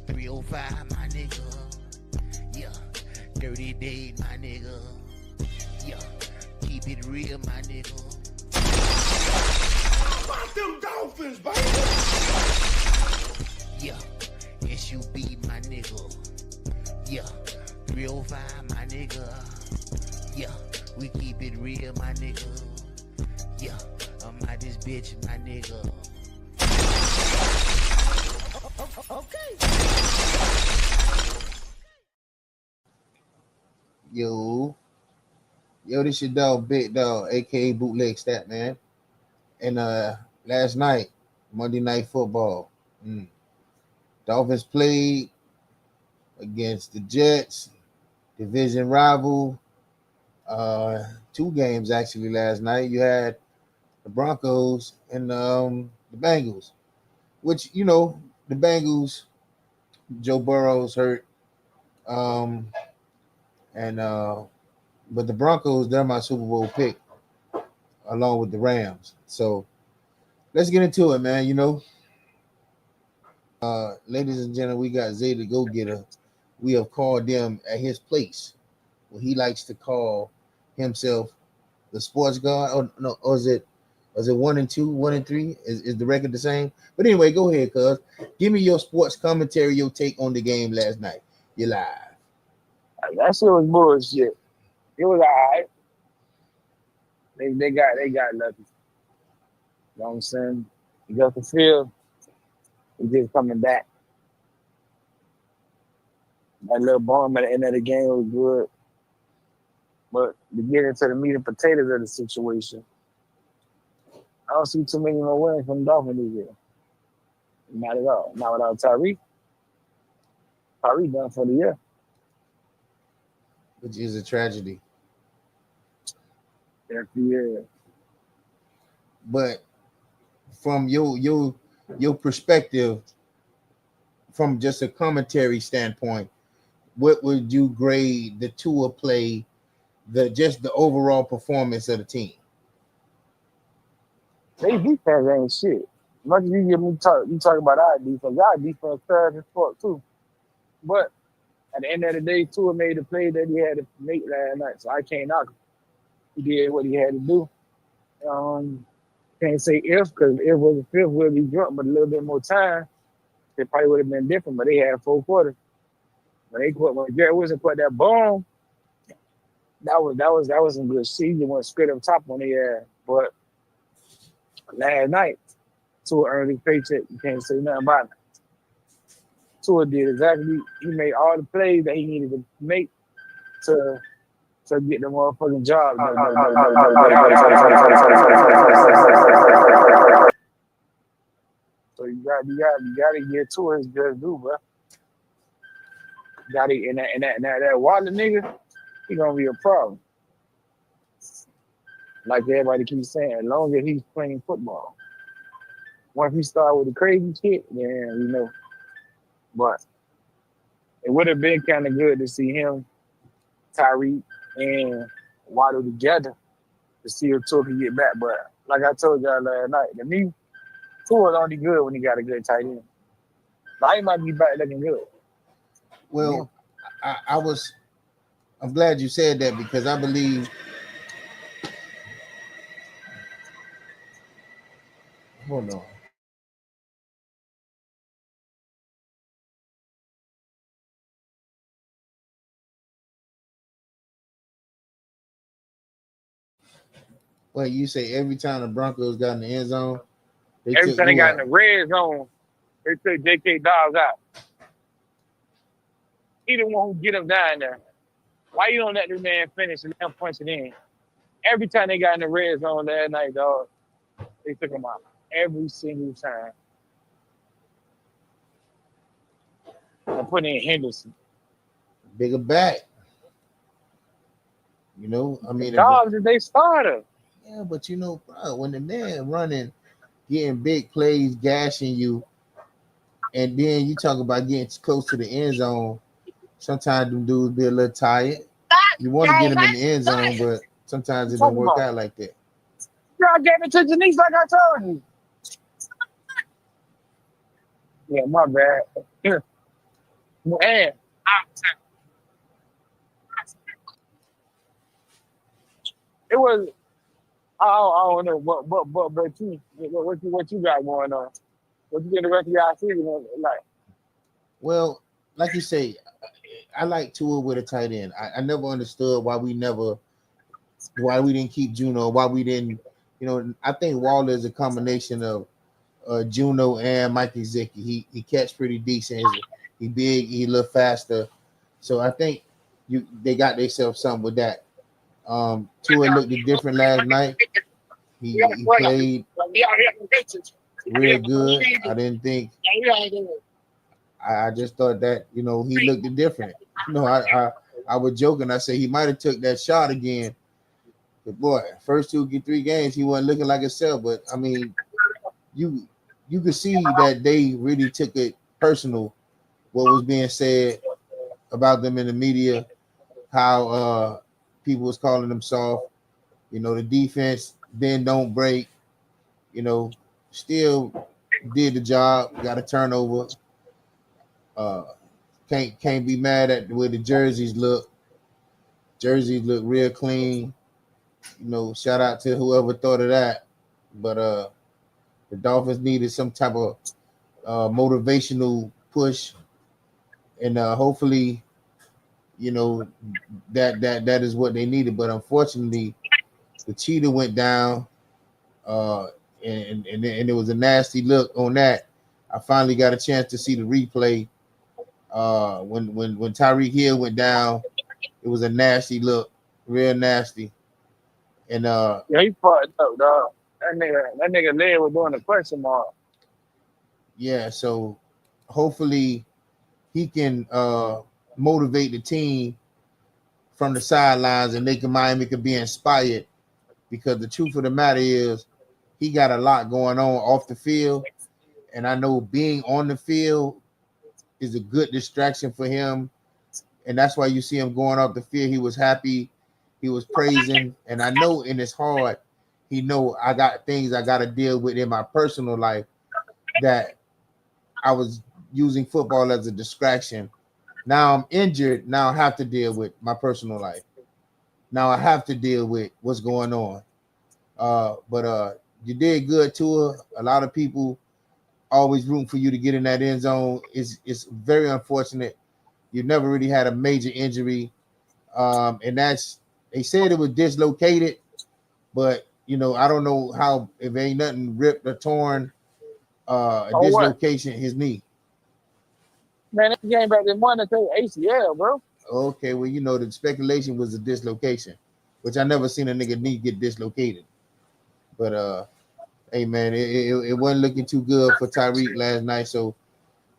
305, my nigga. Yeah. Dirty Dave, my nigga. Yeah. Keep it real, my nigga. How about them Dolphins, baby? Yeah. SUB, my nigga. Yeah. 305, my nigga. Yeah. We keep it real, my nigga. Yeah. I'm out this bitch, my nigga. Okay. Yo, this your dog, Big Dog, aka Bootleg Stat Man. And last night, Monday Night Football, Dolphins played against the Jets, division rival. 2 games actually last night. You had the Broncos and the Bengals, which the Bengals, Joe Burrow's hurt, and but the Broncos, they're my Super Bowl pick, along with the Rams. So let's get into it, man. Ladies and gentlemen, we got Zay the Go-Getter. We have called them at his place, where he likes to call himself the sports guy. Or is it 1 and 2, 1 and 3? Is the record the same? But anyway, go ahead, cuz. Give me your sports commentary, your take on the game last night. You're live. That shit was bullshit. It was alright. They got lucky. You know what I'm saying? You got the field. He just coming back. That little bomb at the end of the game was good. But to get into the meat and potatoes of the situation, I don't see too many more wins from the Dolphins this year. Not at all. Not without Tyreek. Tyreek done for the year. Which is a tragedy. Yeah. But from your perspective, from just a commentary standpoint, what would you grade the Tua play, the overall performance of the team? They defense ain't shit. Much as you talk about our defense third and fourth too. But at the end of the day, Tua made the play that he had to make last night, so I can't knock him. He did what he had to do. Can't say if, because if it was a fifth, we'll be drunk, but a little bit more time, it probably would have been different. But they had 4 quarters. When Garrett Wilson put that bomb, that was some good shit. He went straight up top on the air. But last night, Tua earned his paycheck. You can't say nothing about it. Tua did exactly. He made all the plays that he needed to make to get the motherfucking job done. So you gotta get Tua his just due, bro. And that Waller nigga, he gonna be a problem. Like everybody keeps saying, as long as he's playing football. Once he start with the crazy shit, then But it would have been kind of good to see him, Tyreek, and Waddle together to see if Tua can get back. But like I told y'all last night, to me, Tua's only good when he got a good tight end. Now he might be back looking good. Well, I'm glad you said that, because I believe hold on. Well, you say every time the Broncos got in the end zone, every time they got in the red zone, they took J.K. Dobbs out. He the one who get him down there. Why you don't let this man finish and then punch it in? Every time they got in the red zone last night, dog, they took him out. Every single time. I put in Henderson. Bigger back. I mean, Dobbs is they starter. Yeah, but bro, when the man running, getting big plays, gashing you, and then you talk about getting close to the end zone, sometimes them dudes be a little tired. You want to get them in the end zone, but sometimes it don't work out like that. I gave it to Janice like I told you. Yeah, my bad. And it was I don't know but what you got going on? What you get the rest of y'all season like? Well, like you say, I like Tua with a tight end. I never understood why we didn't keep Juno, why we didn't, I think Waller is a combination of Juno and Mike Gesicki. He catch pretty decent. He big, he a little faster. So I think they got themselves something with that. Tua looked different last night. He played real good. I didn't think. I just thought that he looked different. I was joking. I said he might have took that shot again. But boy, first 2-3 games he wasn't looking like himself. But I mean, you could see that they really took it personal. What was being said about them in the media, how people was calling them soft. The defense then don't break. Still did the job. Got a turnover. Can't be mad at the way the jerseys look. Jerseys look real clean. Shout out to whoever thought of that. But the Dolphins needed some type of motivational push, and hopefully, that is what they needed. But unfortunately, the cheetah went down, and it was a nasty look on that. I finally got a chance to see the replay. When Tyreek Hill went down, it was a nasty look, real nasty. And yeah, he fucked up, dog. That nigga leg was doing a question mark. Yeah, so hopefully he can motivate the team from the sidelines, and Miami can be inspired, because the truth of the matter is he got a lot going on off the field, and I know being on the field is a good distraction for him, and that's why you see him going off the field. He was happy, he was praising, and I know in his heart he know I got things I got to deal with in my personal life, that I was using football as a distraction. Now I'm injured. Now I have to deal with my personal life. Now I have to deal with what's going on. But you did good, Tua. A lot of people always rooting for you to get in that end zone. It's very unfortunate. You never really had a major injury, and they said it was dislocated, but I don't know how, if ain't nothing ripped or torn. Dislocation his knee. Man, that game back this morning say ACL, bro. Okay, well, the speculation was a dislocation, which I never seen a nigga knee get dislocated. But hey man, it wasn't looking too good for Tyreek last night. So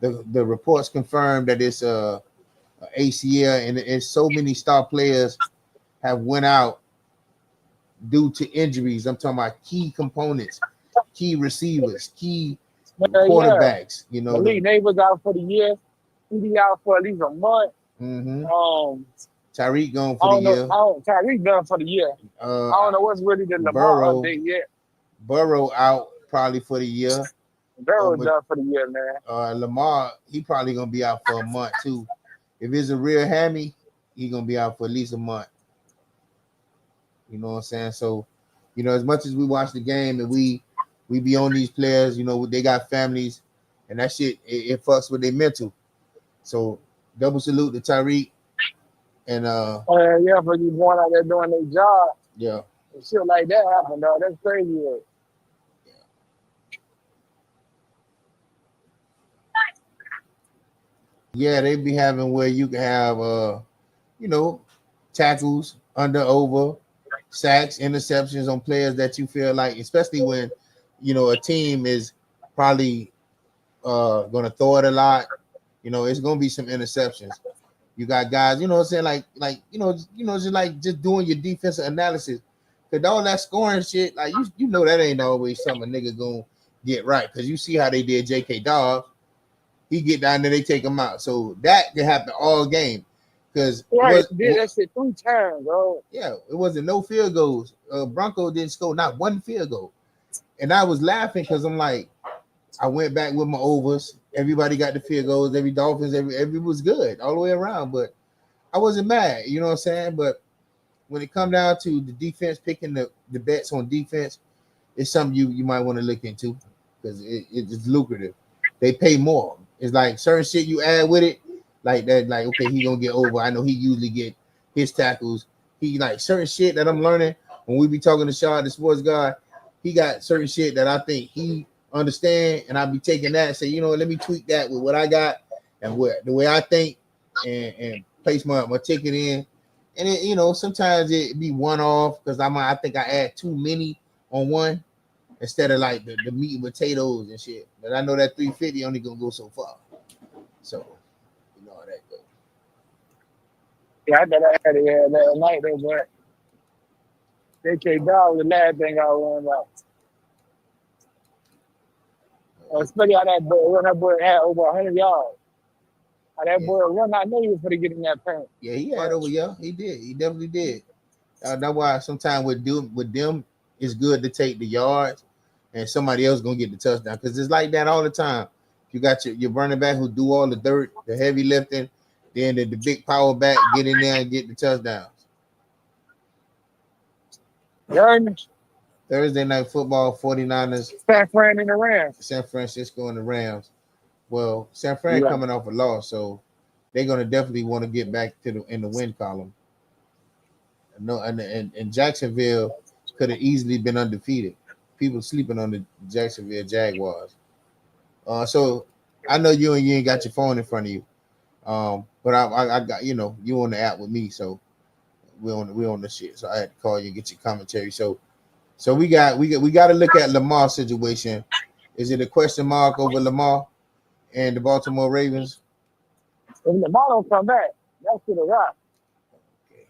the reports confirmed that it's ACL, and so many star players have went out due to injuries. I'm talking about key components, key receivers, key quarterbacks. Yeah. Malik Neighbors out for the year. He be out for at least a month. Mm-hmm. Tyreek gone for the year. Tyreek done for the year. I don't know what's really the Lamar update yet. Burrow out probably for the year. Burrow done for the year, man. Lamar, he probably gonna be out for a month too. If it's a real hammy, he gonna be out for at least a month. You know what I'm saying? So, as much as we watch the game and we be on these players, they got families, and that shit it fucks with their mental. So double salute to Tyreek, and yeah, for you going out there doing their job. Yeah. And shit like that happen, dog. That's crazy. Yeah, they be having where you can have tackles, under, over, sacks, interceptions on players that you feel like, especially when a team is probably gonna throw it a lot. It's gonna be some interceptions. You got guys, what I'm saying, just doing your defensive analysis. Cause all that scoring shit, like that ain't always something a nigga gonna get right. Cause you see how they did J.K. Dobbs. He get down there, they take him out. So that can happen all game. Cause did that shit 3 times, bro. Yeah, it wasn't no field goals. Broncos didn't score not one field goal. And I was laughing because I'm like, I went back with my overs, Everybody got the field goals. Every Dolphins, every was good all the way around. But I wasn't mad. You know what I'm saying? But when it come down to the defense, picking the bets on defense, it's something you might want to look into because it's lucrative. They pay more. It's like certain shit you add with it, like that. Like okay, he gonna get over. I know he usually get his tackles. He like certain shit that I'm learning when we be talking to Shaw, the sports guy. He got certain shit that I think he understand, and I'll be taking that and say, you know, let me tweak that with what I got and what the way I think, and place my ticket in. And it, you know, sometimes it be one off because I think I add too many on one instead of like the meat and potatoes and shit. But I know that 350 only gonna go so far. So you know how that goes. Yeah, I thought I had it that night though, but they came down with the last thing I learned about. Especially how that boy had over 100 yards. How that boy run, I know he was going to get in that paint. Yeah, he had over, yeah, he did. He definitely did. That's why sometimes with them, it's good to take the yards and somebody else going to get the touchdown because it's like that all the time. You got your running back who do all the dirt, the heavy lifting, then the big power back get in there and get the touchdowns. Thursday night football, 49ers. San Fran and the Rams. San Francisco and the Rams. Well, San Fran coming off a loss, so they're going to definitely want to get back to in the win column. No, and Jacksonville could have easily been undefeated. People sleeping on the Jacksonville Jaguars. So I know you ain't got your phone in front of you. But I got, you know, you on the app with me, so we're on the shit. So I had to call you and get your commentary. So we got to look at Lamar's situation. Is it a question mark over Lamar and the Baltimore Ravens? If Lamar don't come back, that's to the rock. Okay.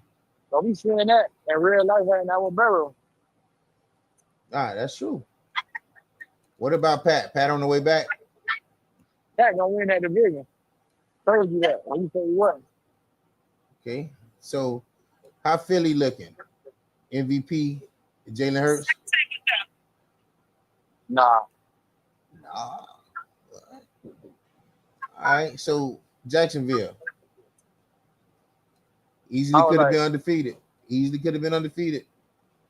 So we seeing that in real life right now with Burrow. That's true. What about Pat? Pat on the way back? Pat gonna win that division. Told you that when you say he wasn't. Okay. So how Philly looking? MVP Jalen Hurts? Nah. All right. So Jacksonville easily could have been undefeated. Easily could have been undefeated.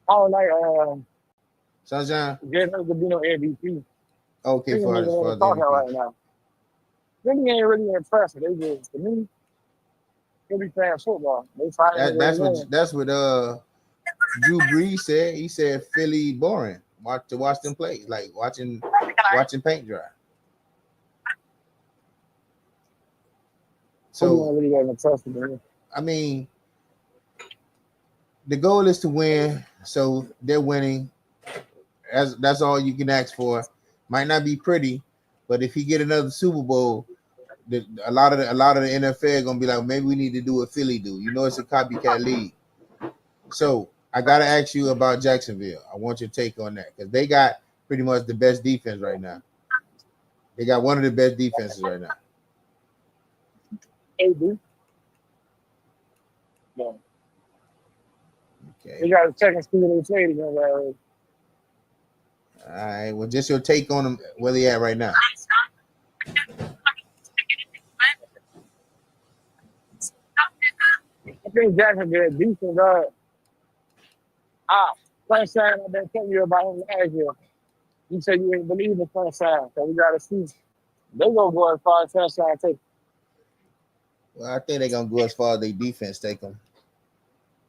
I don't like Sunshine. Jalen Hurts could be no MVP. Okay, for us right now. Really ain't really impressive. They just, to me, they be playing football. They that's what Drew Brees said. He said Philly boring. Watch them play, like watching paint dry. So I mean, the goal is to win. So they're winning. That's all you can ask for. Might not be pretty, but if you get another Super Bowl, a lot of the NFL gonna be like, maybe we need to do what Philly do. You know, it's a copycat league. So I gotta ask you about Jacksonville. I want your take on that because they got pretty much the best defense right now. They got one of the best defenses right now. AB. Yeah. Okay. They got a second speed they played against already. All right. Well, just your take on them, where they at right now. I think Jacksonville is decent, guard. Sunshine, I've been telling you about him last year. You said you didn't believe in Sunshine, so we got to see. They're going to go as far as Sunshine take. Well, I think they're going to go as far as their defense take them.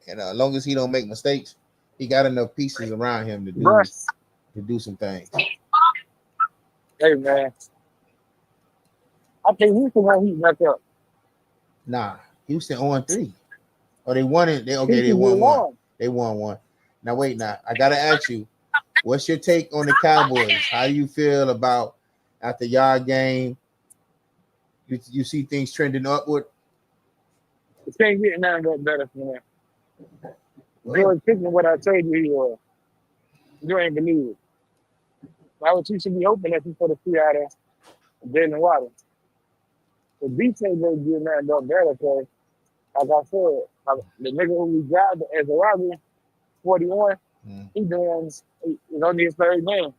And as long as he don't make mistakes, he got enough pieces around him to do some things. Hey, man. I think Houston won't heat back up. Nah, Houston 0-3. Oh, they won it. They won one. They won one. Now, wait, I got to ask you, what's your take on the Cowboys? How do you feel about after y'all game? You see things trending upward? It can't get nothing better from that. George Pickens, what I told you he was. You ain't believe it. That's what you should be hoping that you put a free out of Jalen Waddle. The defense ain't getting nothing better because, like I said, the nigga who we grabbed as a robbery, 41, he's on his third game.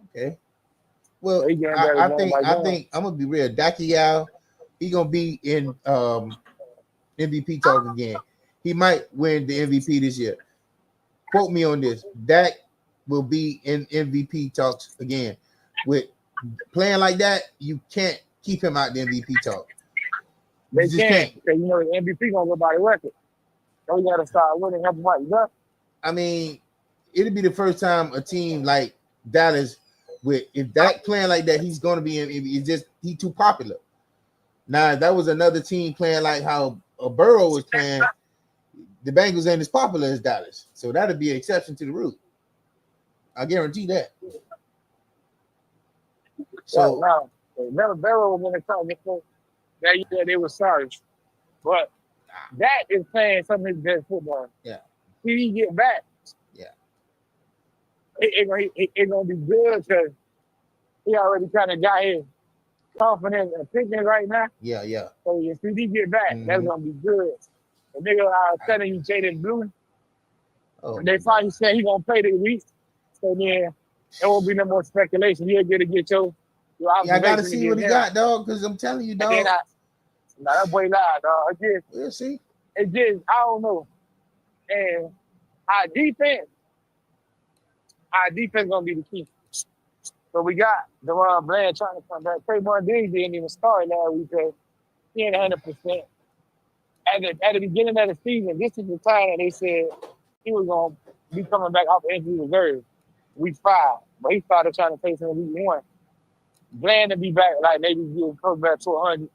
Okay. Well, So he getting better I game think by I game. think I'm gonna be real. Dakiao, he gonna be in MVP talk again. He might win the MVP this year. Quote me on this. Dak will be in MVP talks again. With playing like that, you can't keep him out the MVP talk. You They just can, can't. because you know the MVP gonna go by the record. So we gotta start winning every fight. I mean, it'll be the first time a team like Dallas, with if Dak playing like that, he's gonna be in. It's just he too popular. Now, if that was another team playing like how Burrow was playing, the Bengals ain't as popular as Dallas, so that'd be an exception to the rule. I guarantee that. So no, never Barrow was in the top before that year they were sorry. But that is playing some of his best football. Yeah. He get back. Yeah. It gonna be good because he already kind of got his confidence and picking right now. Yeah. So if he get back, that's gonna be good. The nigga I was telling you, Jaden Blue, they finally said he gonna play this week. So then there won't be no more speculation. He'll get your I gotta see what he got, dog, because I'm telling you, dog. Nah, that boy lied, dog. We'll see. It just, I don't know. And our defense gonna be the key. So we got Deron Bland trying to come back. Trayvon Diggs didn't even start last week because he ain't 100%. At the beginning of the season, this is the time that they said he was gonna be coming back off injury reserve week 5, but he started trying to face him in week 1. Bland to be back, like maybe he'll come back to 100.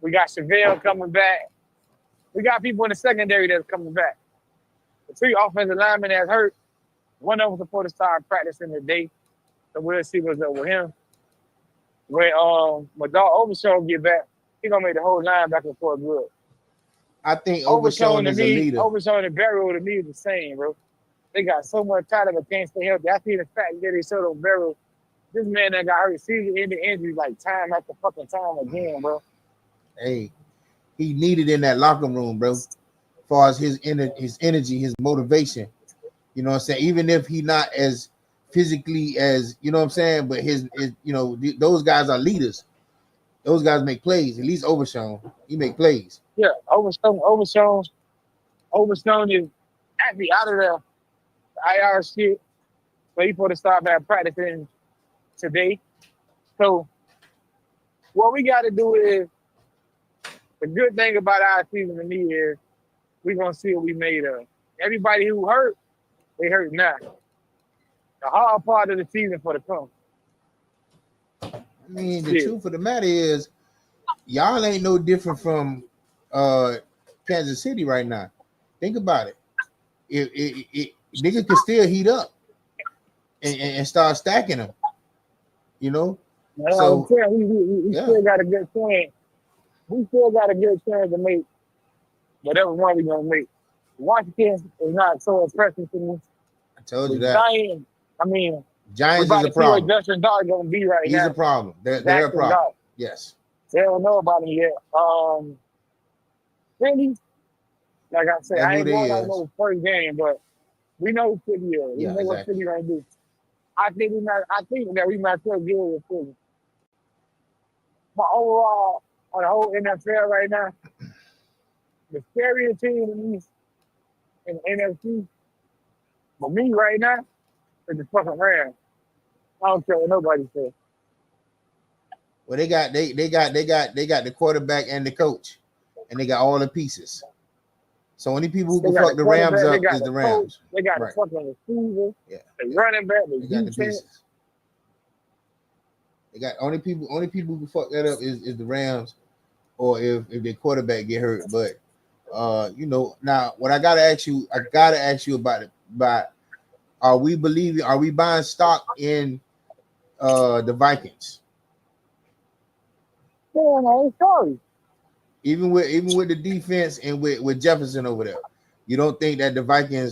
We got Chevelle coming back. We got people in the secondary that's coming back. The 3 offensive linemen that's hurt. One of them supposed to start practicing today, so we'll see what's up with him. When Dog Overshown get back, he gonna make the whole line back and forth good. I think Overshown is a leader. Overshown and Barrow to me is the same, bro. They got so much talent but can't stay healthy. I see the fact that they showed on Barrow. This man that got hurt season ending injury like time after fucking time again, bro. Hey, he needed in that locker room, bro. As far as his energy, his motivation. You know what I'm saying? Even if he not as physically as, you know what I'm saying, but his those guys are leaders. Those guys make plays. At least Overshown, he make plays. Yeah, Overshown is actually out of the IR shit. But he's supposed to start back practicing today. So what we got to do is, the good thing about our season to me is we're going to see what we made of. Everybody who hurt, they hurt now. The hard part of the season for the come. I mean, the truth of the matter is, y'all ain't no different from Kansas City right now. Think about it. Nigga can still heat up and start stacking them. You know? So we still got a good chance. We still got a good chance to make whatever one we're going to make. Washington is not so impressive to me. I told you that. Giants is a problem. Justin Dart going to be right now. He's a problem. They're a problem. Dart. Yes. They don't know about him yet. Philly, like I said, I ain't going to know first game, but we know who Philly is. We know what Philly going to do. I think that we might feel good with Philly. But overall, on the whole NFL right now, the scariest team to me in the NFC, for me right now, is the fucking Rams. I don't care what nobody says. Well, they got the quarterback and the coach, and they got all the pieces. So only people who can fuck the Rams up is the Rams. They got the fucking receiver, the running back, the got the pieces. They got only people who can fuck that up is the Rams, or if their quarterback get hurt. But now what I gotta ask you about are we buying stock in the Vikings? Yeah, no, sorry. Even with the defense and with Jefferson over there, you don't think that the Vikings,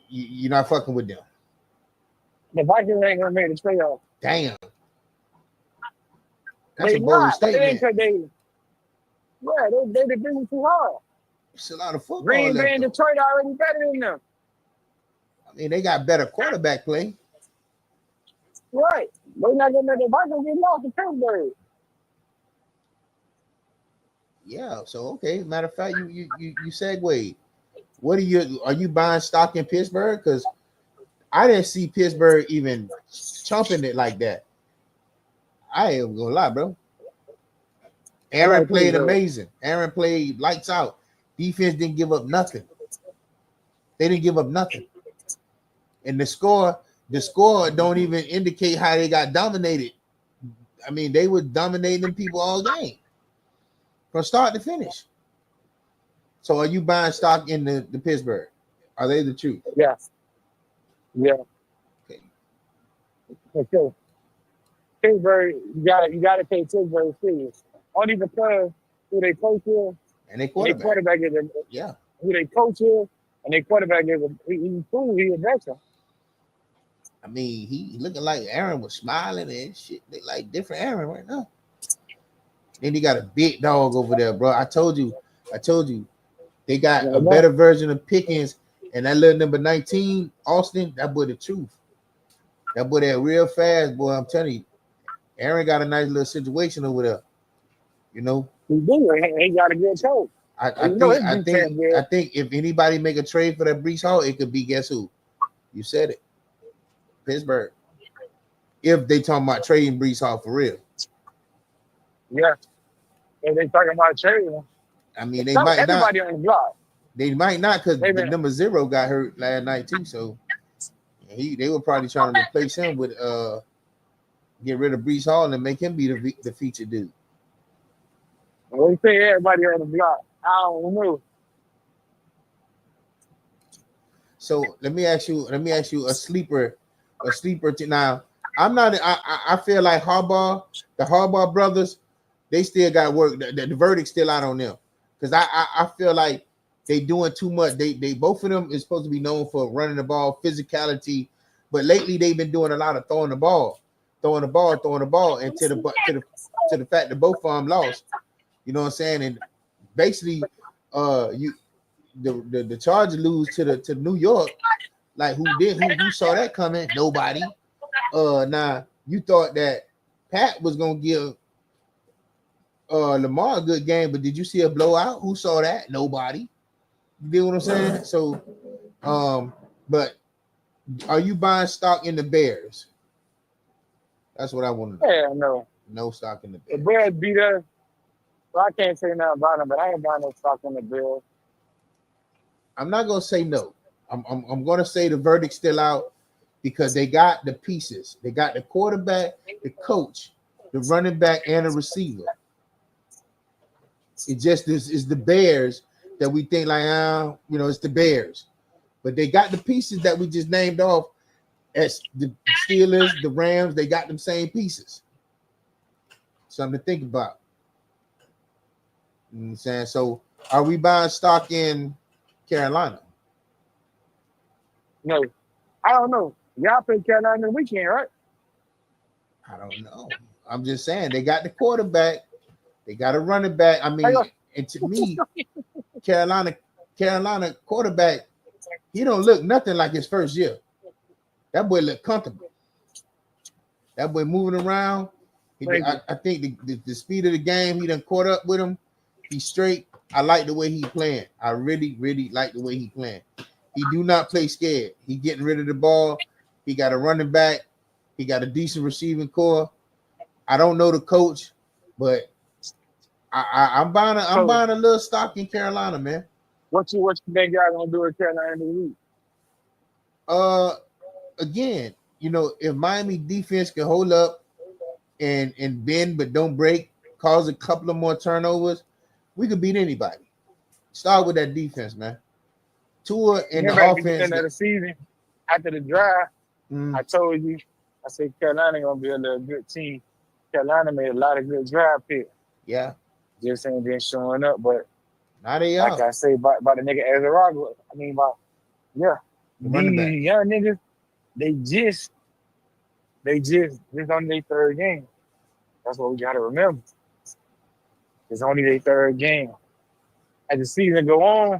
you're not fucking with them? The Vikings ain't gonna make the playoffs. Damn. That's a bold statement. They defending too hard. It's a lot of football. Green Bay and Detroit already better than them. I mean, they got better quarterback play. Right. They're not gonna let the Vikings get lost to Pittsburgh. Yeah. So okay. Matter of fact, you segued. What are you buying stock in Pittsburgh? Because I didn't see Pittsburgh even chomping it like that. I ain't gonna lie, bro. I Aaron like played Pittsburgh. amazing. Aaron played lights out. Defense didn't give up nothing. They didn't give up nothing. And the score don't even indicate how they got dominated. I mean, they were dominating them people all game from start to finish. So are you buying stock in the Pittsburgh? Are they the truth? Yeah. Yeah. Okay. Okay. Pittsburgh, you gotta take Pittsburgh serious. Only because who they coach here, And they and their quarterback. quarterback is Yeah. who they coach here, and their quarterback is he's cool, he's a veteran. I mean, he looking like Aaron was smiling and shit. They like different Aaron right now. Then he got a big dog over there, bro. I told you, they got a better version of Pickens, and that little number 19, Austin, that boy the truth. That boy that real fast, boy. I'm telling you, Aaron got a nice little situation over there. You know, He do. He got a good coach. I think if anybody make a trade for that Brees Hall, it could be guess who? You said it, Pittsburgh. If they talking about trading Brees Hall for real, Yeah. If they talking about trading, I mean they might everybody not. on the block. They might not because the number 0 got hurt last night too. So they were probably trying to replace him with get rid of Brees Hall and make him be the featured dude. When we say everybody on the block, I don't know. So let me ask you a sleeper now. I'm not. I feel like the Harbaugh brothers, they still got work. The verdict's still out on them because I feel like they doing too much. They both of them is supposed to be known for running the ball, physicality, but lately they've been doing a lot of throwing the ball, and to the fact that both of them lost. You know what I'm saying? And basically, the Chargers lose to New York. Like who saw that coming? Nobody. Now you thought that Pat was gonna give Lamar a good game, but did you see a blowout? Who saw that? Nobody. You get what I'm saying? So, but are you buying stock in the Bears? That's what I want to know. Yeah, no. No stock in the Bears. The Bears beat us. So I can't say nothing about them, but I ain't buying no stock in the Bears. I'm not gonna say no. I'm gonna say the verdict's still out because they got the pieces. They got the quarterback, the coach, the running back, and the receiver. It just is the Bears that we think like, it's the Bears. But they got the pieces that we just named off as the Steelers, the Rams. They got them same pieces. Something to think about. You know what I'm saying? So are we buying stock in Carolina? No. I don't know. Y'all play Carolina the weekend, right? I don't know. I'm just saying they got the quarterback, they got a running back. I mean, and to me, Carolina quarterback, he don't look nothing like his first year. That boy look comfortable. That boy moving around. I think the speed of the game, he done caught up with him. He's straight. I like the way he playing. I really, really like the way he playing. He do not play scared. He getting rid of the ball. He got a running back. He got a decent receiving core. I don't know the coach, but I'm buying a little stock in Carolina, man. What you think y'all gonna do in Carolina this week? Again, if Miami defense can hold up and bend but don't break, cause a couple of more turnovers, we could beat anybody. Start with that defense, man. Tua and the offense. End of the season, after the drive, I told you, I said Carolina gonna be a little good team. Carolina made a lot of good drive picks. Yeah. Just ain't been showing up, but now they like I say about the nigga Ezra, these young niggas, they just on their third game. That's what we gotta remember. It's only their third game. As the season go on,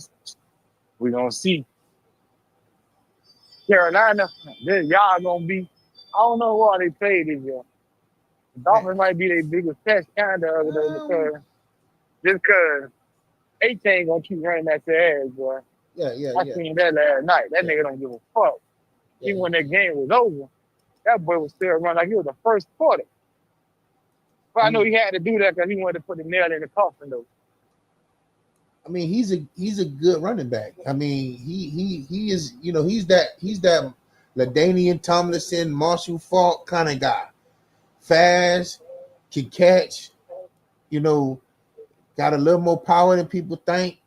we're gonna see. Carolina, y'all gonna be I don't know why they played this year. The Dolphins might be their biggest test kind of because just because 18 gonna keep running that their ass, boy. I seen that last night. That nigga don't give a fuck. Even when that game was over, that boy was still running like he was the first quarter. But I know he had to do that because he wanted to put the nail in the coffin, though. I mean, he's a good running back. I mean, he is, you know, he's that LaDainian Tomlinson, Marshall Faulk kind of guy. Fast, can catch, you know, got a little more power than people think.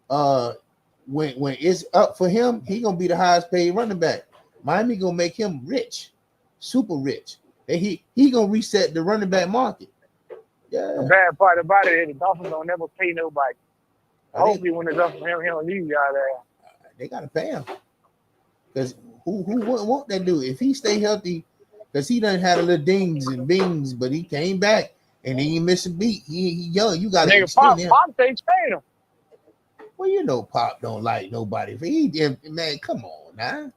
When it's up for him, he gonna be the highest paid running back. Miami gonna make him rich, super rich. And he gonna reset the running back market. Yeah. The bad part about it is the Dolphins don't never pay nobody. Hopefully when it's up for him, he don't leave y'all there. They gotta pay him. Because who wouldn't want that dude if he stay healthy? Because he done had a little dings and bings, but he came back and he ain't miss a beat. He young. You gotta extend him. Pop they paid him. Well, you know, Pop don't like nobody. Man, come on now.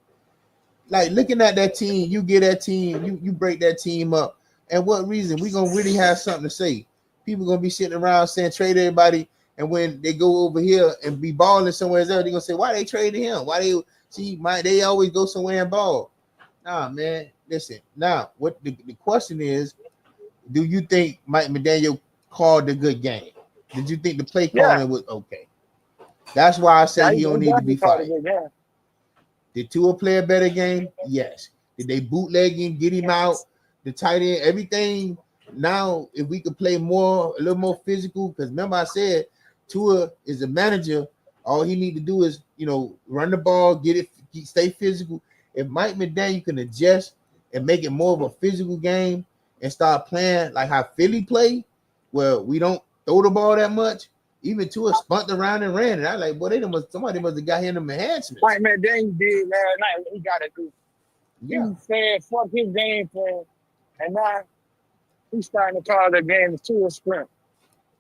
Like looking at that team, you get that team, you break that team up. And what reason? We gonna really have something to say. People gonna be sitting around saying trade everybody, and when they go over here and be balling somewhere else, they gonna say, why they traded him? Why they always go somewhere and ball? Nah, man. Listen, now what the question is, do you think Mike McDaniel called a good game? Did you think the play calling was okay? That's why I said he don't need to be fired. Did Tua play a better game? Yes. Did they bootleg him, get him out, the tight end, everything? Now, if we could play a little more physical, because remember I said Tua is a manager. All he need to do is, you know, run the ball, stay physical. If Mike McDaniel can adjust and make it more of a physical game and start playing like how Philly play, where we don't throw the ball that much, even Tua spunt around and ran it. I like, boy, somebody must have got him them enhancements. Mike McDaniel did last night what he got to do. Yeah. He said, fuck his game plan, and now he's starting to call the game to a sprint.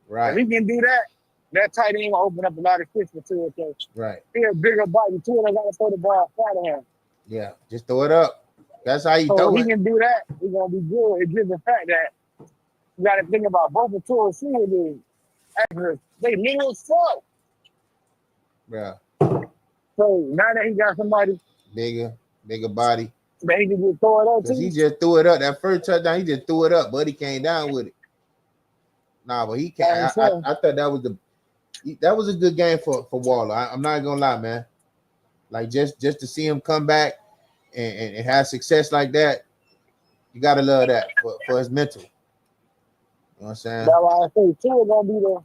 Right. If he can do that, that tight end will open up a lot of fish for Tua. Right. He a bigger body. Tua got to throw the ball flat of him. Yeah, just throw it up. That's how you throw it. If he can do that, he's going to be good. It's just the fact that you got to think about both of Tua's receivers. They little as fuck. Yeah. So now that he got somebody bigger body, that he can just throw it up. He just threw it up. That first touchdown, he just threw it up, but he came down with it. Nah, but he can't. I thought that was a good game for Waller. I'm not gonna lie, man. Like just to see him come back and have success like that, you gotta love that for his mental. You know what I'm saying? That's why I say Tua gonna be the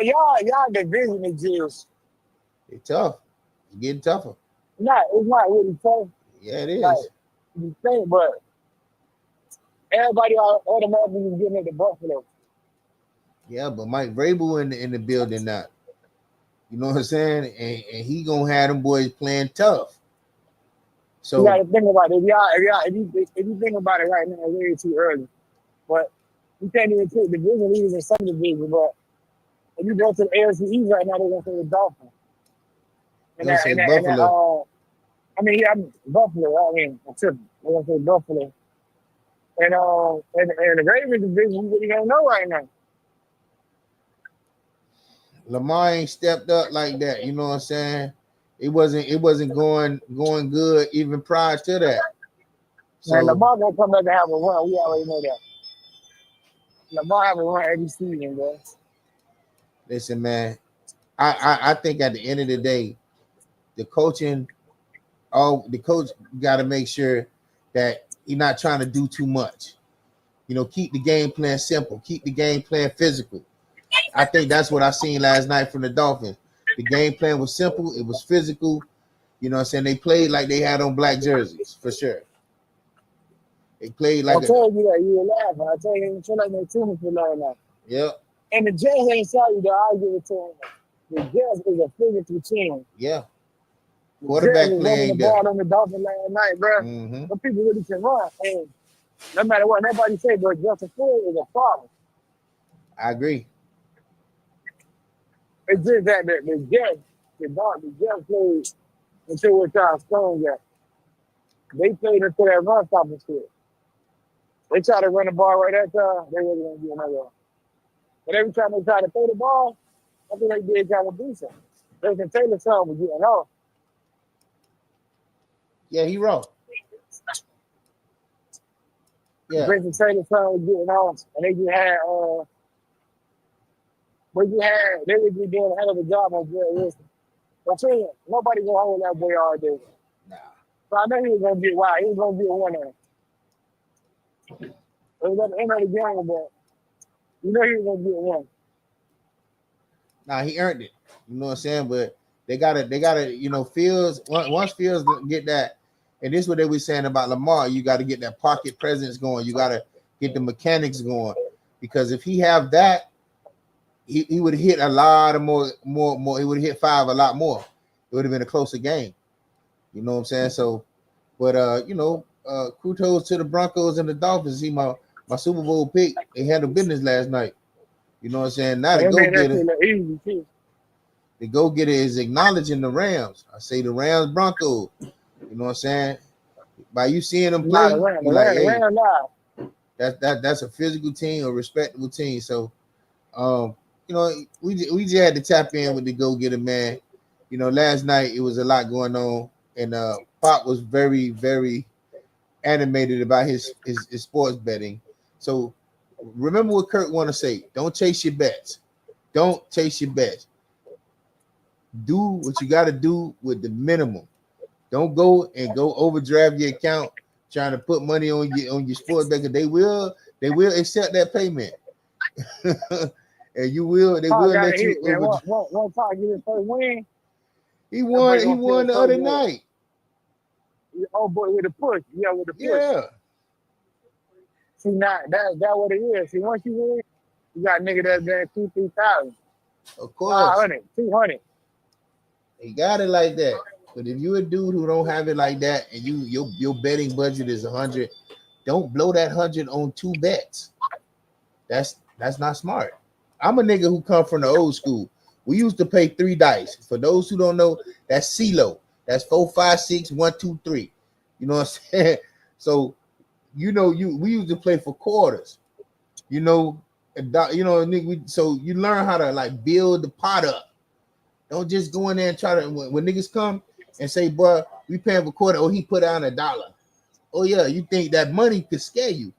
y'all division is just it's tough. It's getting tougher. It's not really tough. Yeah, it is. Like, you think, but everybody automatically is getting into Buffalo. Yeah, but Mike Vrabel in the building now. You know what I'm saying? And he gonna have them boys playing tough. So you gotta think about it. If you think about it right now, it's way too early. But you can't even take division leaders in some divisions. But if you go to the AFC East right now, they're gonna say the Dolphins. Buffalo. Buffalo. I'm gonna say Buffalo. And the Ravens division, you don't know right now. Lamar ain't stepped up like that. You know what I'm saying? It wasn't going good even prior to that. So Lamar gonna come back and have a run. We already know that. Lamar have a run every season, bro. Listen, man. I think at the end of the day, the coach got to make sure that he's not trying to do too much. You know, keep the game plan simple. Keep the game plan physical. I think that's what I seen last night from the Dolphins. The game plan was simple. It was physical. You know what I'm saying? They played like they had on black jerseys, for sure. They played like I told you that you were laughing. I told you feel like they tuned for last night. Yep. And the Jets ain't sorry that I give it to them. The Jets is a physical team. Yeah. Quarterback play ain't there. The ball on the Dolphins last night, bro. Mm-hmm. But people really can run. And no matter what nobody say, but Justin Fields is a problem. I agree. It's just that the Jets played until we're trying to stone that. they played into that run stopping shit. They try to run the ball right at time, they wasn't gonna get another. But every time they try to throw the ball, I think they did kind of decent. Jason Taylor son was getting off. Yeah, he wrong. Yeah. Jason Taylor son was getting off, and they just had they were just doing a hell of a job on Jerry Wilson. I'm saying nobody gonna hold that boy all day. Nah. So I know he was gonna get wild. He was gonna get one of them. It was at the end of the game, but you know he was gonna get one. Nah, he earned it. You know what I'm saying? But they gotta, you know, Fields, once Fields get that, and this is what they were saying about Lamar, you got to get that pocket presence going. You got to get the mechanics going. Because if he have that, he would have hit a lot of more. He would have hit 5 a lot more. It would have been a closer game. You know what I'm saying? So, but you know, kudos to the Broncos and the Dolphins. See my Super Bowl pick. They handled business last night. You know what I'm saying? Now the go-getter is acknowledging the Rams. I say the Rams Broncos. You know what I'm saying? By you seeing them play, you're like, hey, that's a physical team, a respectable team. So, you know, we just had to tap in with the go-getter, man. You know, last night it was a lot going on, and Pop was very, very animated about his sports betting. So remember what Kurt want to say. Don't chase your bets. Don't chase your bets. Do what you got to do with the minimum. Don't go overdraft your account trying to put money on your sports bet. They will accept that payment. And they will let you one time get his first win. He won the other night. Oh boy, with the push. Yeah, with the push. Yeah. See, now that's what it is. See, once you win, you got a nigga that's been 2,000-3,000. Of course. 500, 200. He got it like that. But if you're a dude who don't have it like that, and your betting budget is 100, don't blow that 100 on 2 bets. That's not smart. I'm a nigga who come from the old school. We used to pay 3 dice. For those who don't know, that's CeeLo. That's 4, 5, 6, 1, 2, 3. You know what I'm saying? So, you know, we used to play for quarters. You know, so you learn how to like build the pot up. Don't just go in there and try to when niggas come and say, boy, we paying for quarter. Oh, he put down $1. Oh yeah, you think that money could scare you?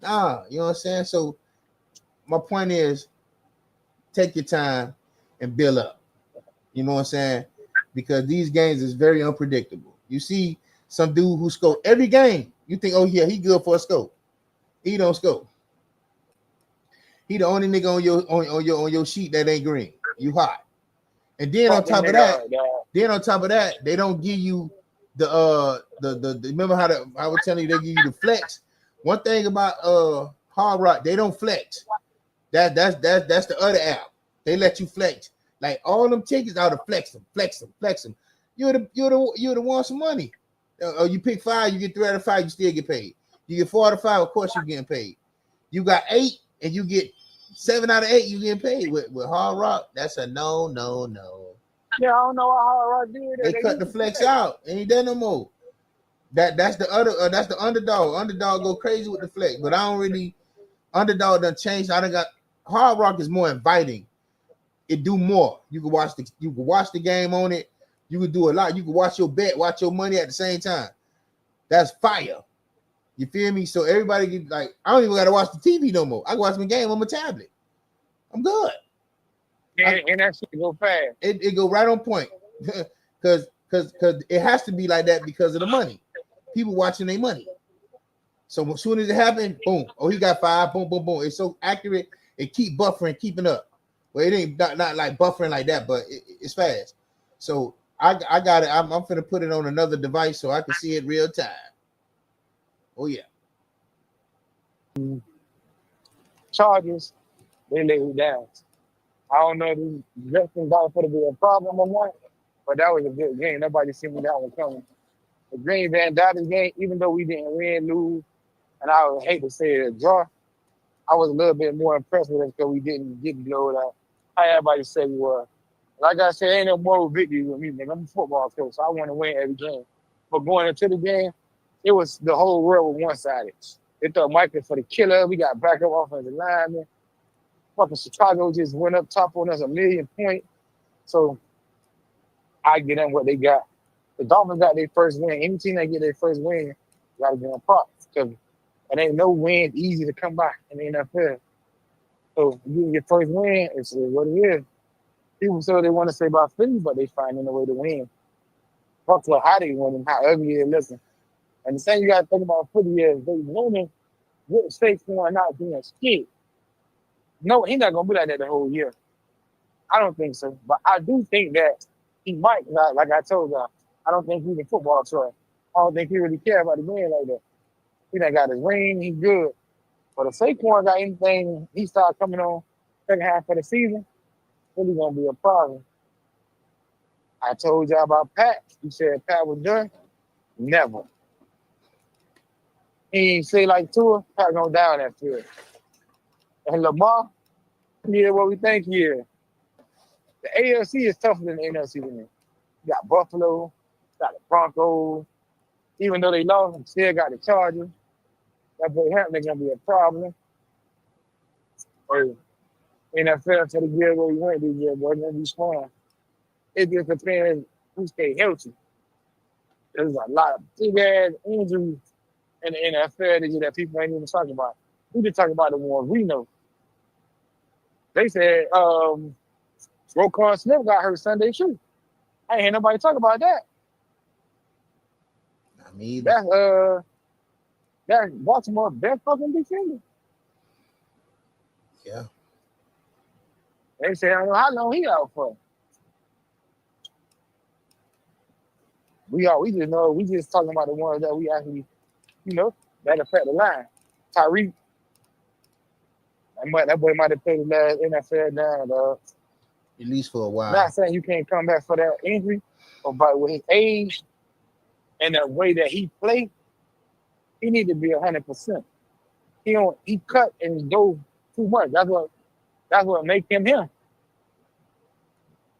Nah, you know what I'm saying? So my point is, take your time and build up. You know what I'm saying? Because these games is very unpredictable. You see some dude who scored every game. You think, oh yeah, he good for a scope. He don't scope. He the only nigga on your sheet that ain't green. You hot. And then on top of that, they don't give you the remember how I was telling you they give you the flex. One thing about Hard Rock, they don't flex. That's the other app. They let you flex. Like all them tickets are to flex them. You're the one some money. You pick 5, you get 3 out of 5, you still get paid. You get 4 out of 5, of course you're getting paid. You got 8 and you get 7 out of 8, you getting paid. With Hard Rock, that's a no. Yeah, I don't know why Hard Rock did that. They cut the flex out. Ain't there no more. That's the other that's the underdog. Underdog go crazy with the flex, but I don't really underdog done changed. I done got Hard Rock is more inviting. It do more. You can watch the game on it. You can do a lot. You can watch your bet, watch your money at the same time. That's fire. You feel me? So everybody get like, I don't even gotta watch the TV no more. I can watch my game on my tablet. I'm good. And that shit go fast. It go right on point. Because it has to be like that because of the money. People watching their money. So as soon as it happens, boom. Oh, he got 5. Boom, boom, boom. It's so accurate. It keep buffering, keeping up. Well, it ain't not like buffering like that, but it's fast. So I got it. I'm finna put it on another device so I can see it real time. Oh yeah. Chargers, they laid me down. I don't know if these Redskins got to be a problem or not, but that was a good game. Nobody seen that one coming. The Green Van Dottie game, even though we didn't win, lose, and I would hate to say it a draw, I was a little bit more impressed with us because we didn't get blown out. How everybody said we were. Like I said, ain't no moral victory with me, nigga. I'm a football coach, so I want to win every game. But going into the game, it was the whole world was one-sided. They thought Mike was for the killer. We got backup offensive lineman. Fucking Chicago just went up top on us 1,000,000 points. So I get them what they got. The Dolphins got their first win. Any team that get their first win, gotta give them props. Because it ain't no win easy to come by in the NFL. So you get your first win, it's what it is. People say they want to say about Philly, but they finding a way to win. Fuck how they win and how ugly they're looking. And the thing you gotta think about Philly is they winning with Saquon not being scared. No, he's not gonna be like that the whole year. I don't think so. But I do think that he might, like I told y'all, I don't think he's a football toy. I don't think he really care about the game like that. He done got his ring, he's good. But if Saquon got anything, he start coming on second half of the season, really gonna be a problem. I told y'all about Pat. He said Pat was done. Never. He ain't say like Tua, Pat gonna down that field. And Lamar, yeah, what we think here. The AFC is tougher than the NFC to me. You got Buffalo, got the Broncos. Even though they lost, still got the Chargers. That boy Hampton gonna be a problem. Or NFL to the year where we went this year, boy, gonna be fun. It just depends who stay healthy. There's a lot of big ass injuries in the NFL this year that people ain't even talking about. We just talking about the ones we know. They said Roquan Smith got hurt Sunday too. I ain't hear nobody talk about that. I mean, that's Baltimore best fucking defender. yeah. They said I don't know how long he out for. We just know we just talking about the ones that we actually, that affect the line. Tyreek. That boy might have played the last NFL down, dog. At least for a while. Not saying you can't come back for that injury, but with his age and the way that he played, he need to be 100%. He cut and go too much. That's what make him him.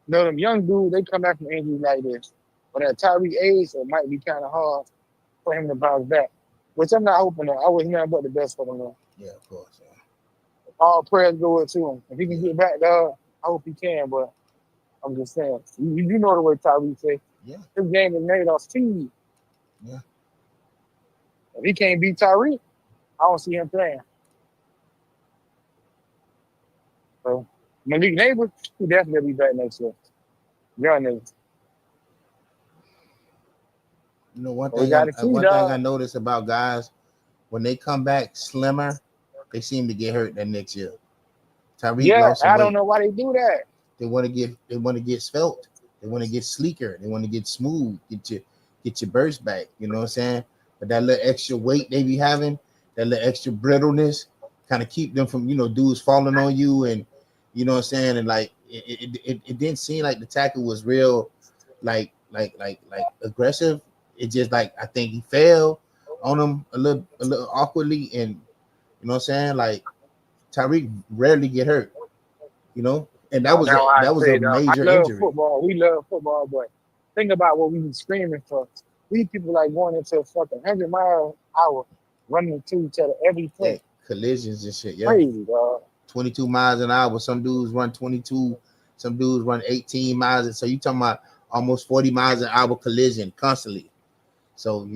Them young dudes, they come back from injuries like this. But at Tyreek age, it might be kind of hard for him to bounce back. Which I'm not hoping that. I wish nothing but the best for him though. Yeah, of course. Yeah. All prayers go to him. If he can get back, dog, I hope he can. But I'm just saying, you know the way Tyreek say. Yeah. This game is made off speed. Yeah. If he can't beat Tyreek, I don't see him playing. So Malik Neighbor, he definitely be back next year. Young nigga. One thing I noticed about guys, when they come back slimmer, they seem to get hurt that next year. Tyreek lost some weight. Don't know why they do that. They want to get svelte. They want to get sleeker. They want to get smooth. Get your burst back. You know what I'm saying? But that little extra weight they be having, that little extra brittleness, kind of keep them from dudes falling on you, and you know what I'm saying. And like it didn't seem like the tackle was real, like aggressive. It just like I think he fell on him a little awkwardly, and you know what I'm saying. Like Tyreek rarely get hurt, and that was a major injury. Football. We love football, but think about what we be screaming for. We people like going into a fucking 100-mile-an-hour running to each other every play. Yeah, collisions and shit. Yeah, crazy, dog. 22 miles an hour. Some dudes run 22. Some dudes run 18 miles. So you talking about almost 40 miles an hour collision constantly. So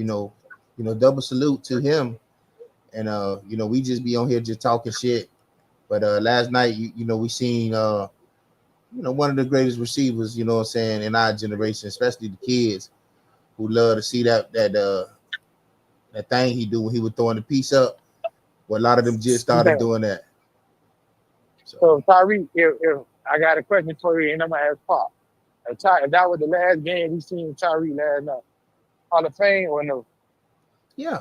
double salute to him. And we just be on here just talking shit. But last night, we seen one of the greatest receivers, you know what I'm saying, in our generation, especially the kids who love to see that thing he do when he was throwing the piece up. Well, a lot of them just started doing that. So Tyreek, if I got a question for you, and I'm gonna ask Pop. If that was the last game we seen Tyreek last night, Hall of Fame or no? Yeah,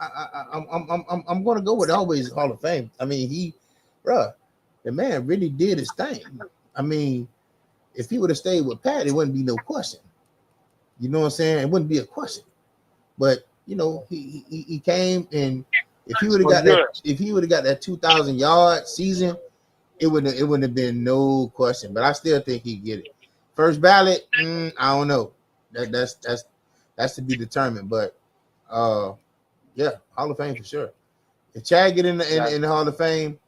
I'm gonna go with always Hall of Fame. I mean, the man really did his thing. I mean, if he would have stayed with Pat, it wouldn't be no question. You know what I'm saying? It wouldn't be a question. But he came, and if he would have got that 2,000-yard season, it wouldn't have been no question. But I still think he'd get it. First ballot, I don't know. That's to be determined. But Yeah, Hall of Fame for sure. If Chad get in the Hall of Fame,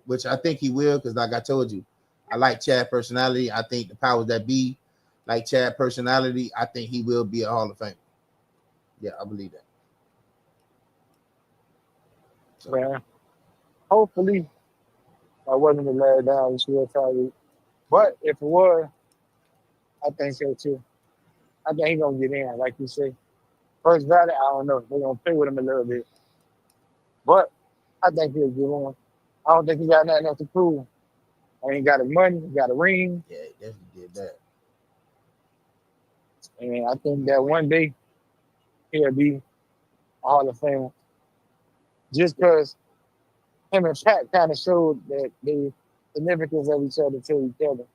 which I think he will, because like I told you, I like Chad personality. I think the powers that be like Chad personality. I think he will be a Hall of Fame. Yeah, I believe that. So. Man, hopefully, I wasn't the last down. But if it was, I think so too. I think he's gonna get in, like you say. First ballot, I don't know. They're gonna play with him a little bit. But I think he'll get on. I don't think he got nothing else to prove. I ain't got his money, he got a ring. Yeah, he definitely did that. And I think that one day he'll be a Hall of Famer. Just because him and Pat kind of showed that the significance of each other to each other.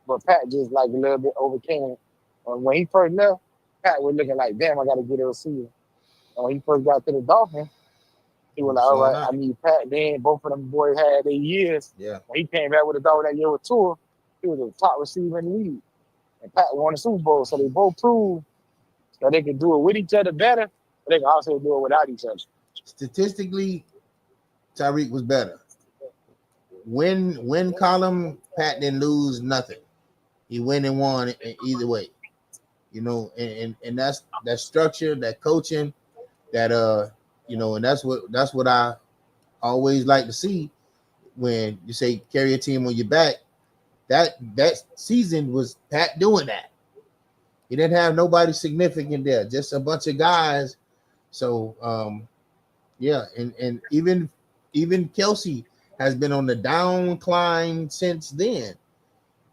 But Pat just like a little bit overcame it. When he first left, Pat was looking like, damn, I got to get a receiver. And when he first got to the Dolphins, he was like, all right, I need Pat. Then both of them boys had their years. Yeah. When he came back with the Dolphins that year with Tua, he was the top receiver in the league. And Pat won the Super Bowl. So they both proved that they could do it with each other better, but they can also do it without each other. Statistically, Tyreek was better. Win column, Pat didn't lose nothing. He win and won either way. You know, and that's that structure, that coaching, that you know, and that's what I always like to see when you say carry a team on your back. That season was Pat doing that. He didn't have nobody significant there, just a bunch of guys. So yeah, and even Kelsey has been on the downcline since then.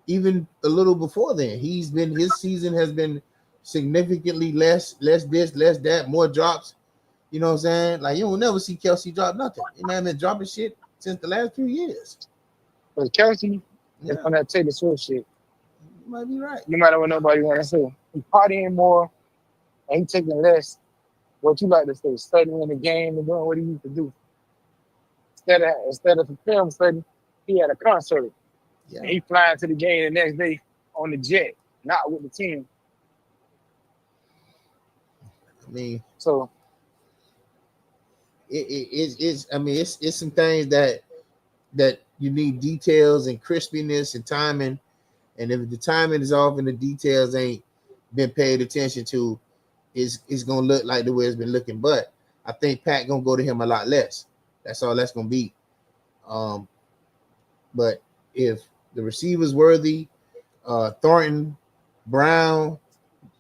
Even a little before then, his season has been significantly less this, less that, more drops. You know what I'm saying? Like, you will never see Kelsey drop nothing. He man been dropping shit since the last few years. But Kelsey is on that Taylor Swift shit. You might be right. No matter what nobody want to say. He partying more and he taking less, what you like to say, studying the game and doing what he used to do. Instead of a film study, he had a concert. Yeah. And he flying to the game the next day on the jet, not with the team. I mean, so it's some things that you need details and crispiness and timing. And if the timing is off and the details ain't been paid attention to, it's gonna look like the way it's been looking. But I think Pat gonna go to him a lot less. That's all that's gonna be. But if the receivers worthy, Thornton, Brown,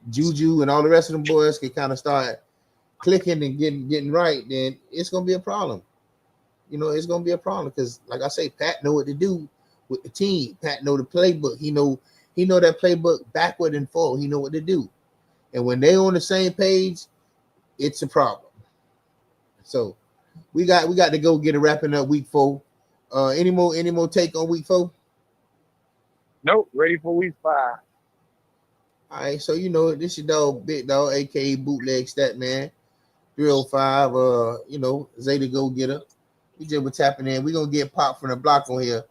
Juju, and all the rest of them boys can kind of start clicking and getting right, then it's gonna be a problem. You know, it's gonna be a problem because, like I say, Pat know what to do with the team. Pat know the playbook. He know that playbook backward and forward. He know what to do. And when they on the same page, it's a problem. So we got to go get a wrapping up week 4. Any more take on week 4? Nope, ready for week 5. All right, so you know this your dog, Big Dog, aka Bootleg Stat Man, 305. Zeta Go Getter. We just were tapping in. We're gonna get Pop from the block on here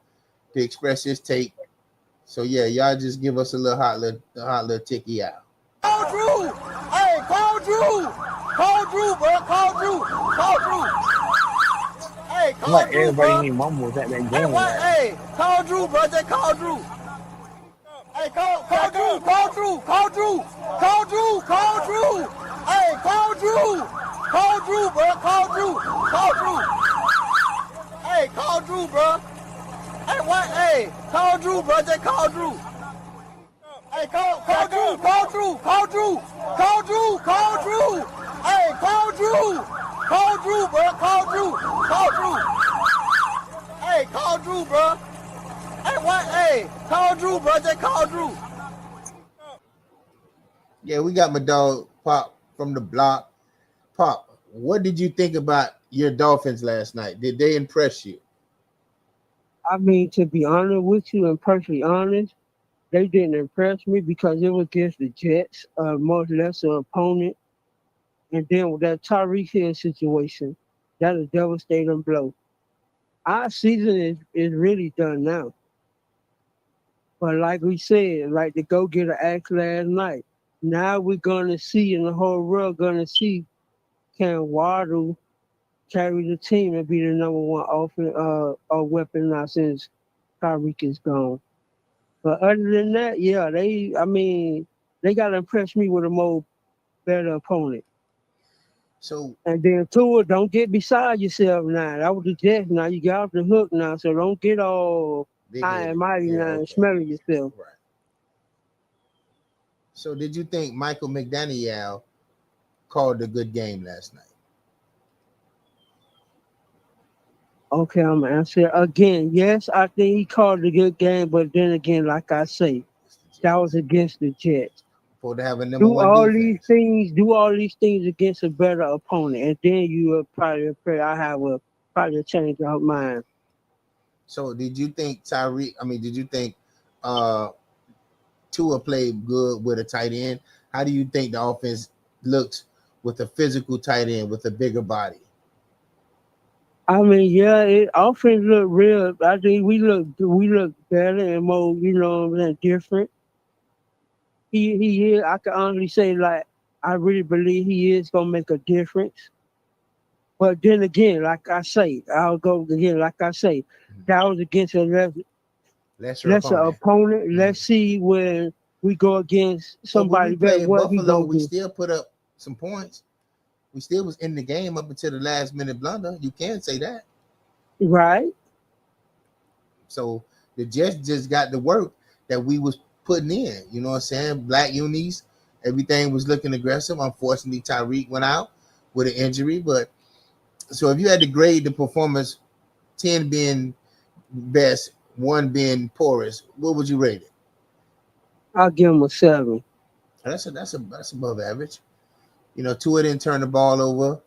to express his take. So yeah, y'all just give us a hot little ticky out. Call Drew! Hey, call Drew! Call Drew, bro! Call Drew! Call Drew! Hey, call like Drew, everybody bro! need mumbles at that game. Hey, call Drew, bro! Just call Drew! Hey, call Drew! Call Drew! Call Drew! Call Drew! Call Drew! Hey, call Drew! Call Drew, bro! Call Drew! Call Drew! Hey, call Drew, bro! Hey, what? Hey, call Drew, bro! Just call Drew! Hey, call Drew! Call Drew! Call Drew! Call Drew! Call Drew! Hey, call Drew! Call Drew, bro! Call Drew! Call Drew! Hey, call Drew, bro! Hey, what? Hey, call Drew, bro! Just call Drew! Yeah, we got my dog Pop from the block. Pop, what did you think about your Dolphins last night? Did they impress you? I mean, to be honest with you and perfectly honest, they didn't impress me because it was against the Jets, a much lesser opponent. And then with that Tyreek Hill situation, that is a devastating blow. Our season is really done now. But like we said, the go-getter asked last night, now we're going to see, and the whole world going to see can Waddle carry the team and be the number one offense weapon now since Tyreek is gone. But other than that, yeah, they got to impress me with a more better opponent. So And then Tua, don't get beside yourself now. That was the Jets. Now you got off the hook now, so don't get all big high headed. and mighty Yeah, now and okay. smelling yourself. Right. So did you think Michael McDaniel called a good game last night? Okay, I'm gonna answer again. Yes, I think he called a good game, but then again, like I say, that was against the Jets. For to have a number one defense. Do all these things against a better opponent, and then you will probably probably change your mind. So did you think did you think Tua played good with a tight end? How do you think the offense looks with a physical tight end with a bigger body? I mean, yeah, offense look real. I think we look better and more, different. He is. I can honestly say, like, I really believe he is gonna make a difference. But then again, like I say, I'll go again. Like I say, that was against a lesser opponent. Mm-hmm. Let's see when we go against somebody better. What Buffalo, he gonna we do? still put up some points. We still was in the game up until the last minute blunder. You can't say that, right? So the Jets just got the work that we was putting in. You know what I'm saying? Black unis, everything was looking aggressive. Unfortunately, Tyreek went out with an injury. But so if you had to grade the performance, 10 being best, 1 being poorest, what would you rate it? I'll give him a 7. That's above average. You know, Tua didn't turn the ball over.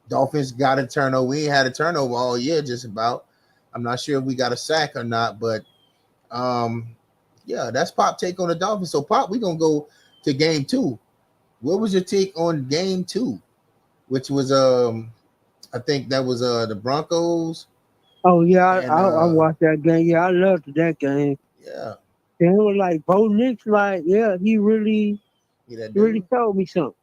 Dolphins got a turnover. We ain't had a turnover all year, just about. I'm not sure if we got a sack or not, but yeah, that's Pop take on the Dolphins. So Pop, we're gonna go to game 2. What was your take on game 2? Which was I think that was the Broncos. Oh yeah, I watched that game. Yeah, I loved that game. Yeah. Then it was like Bo Nix, like, yeah, he really told me something.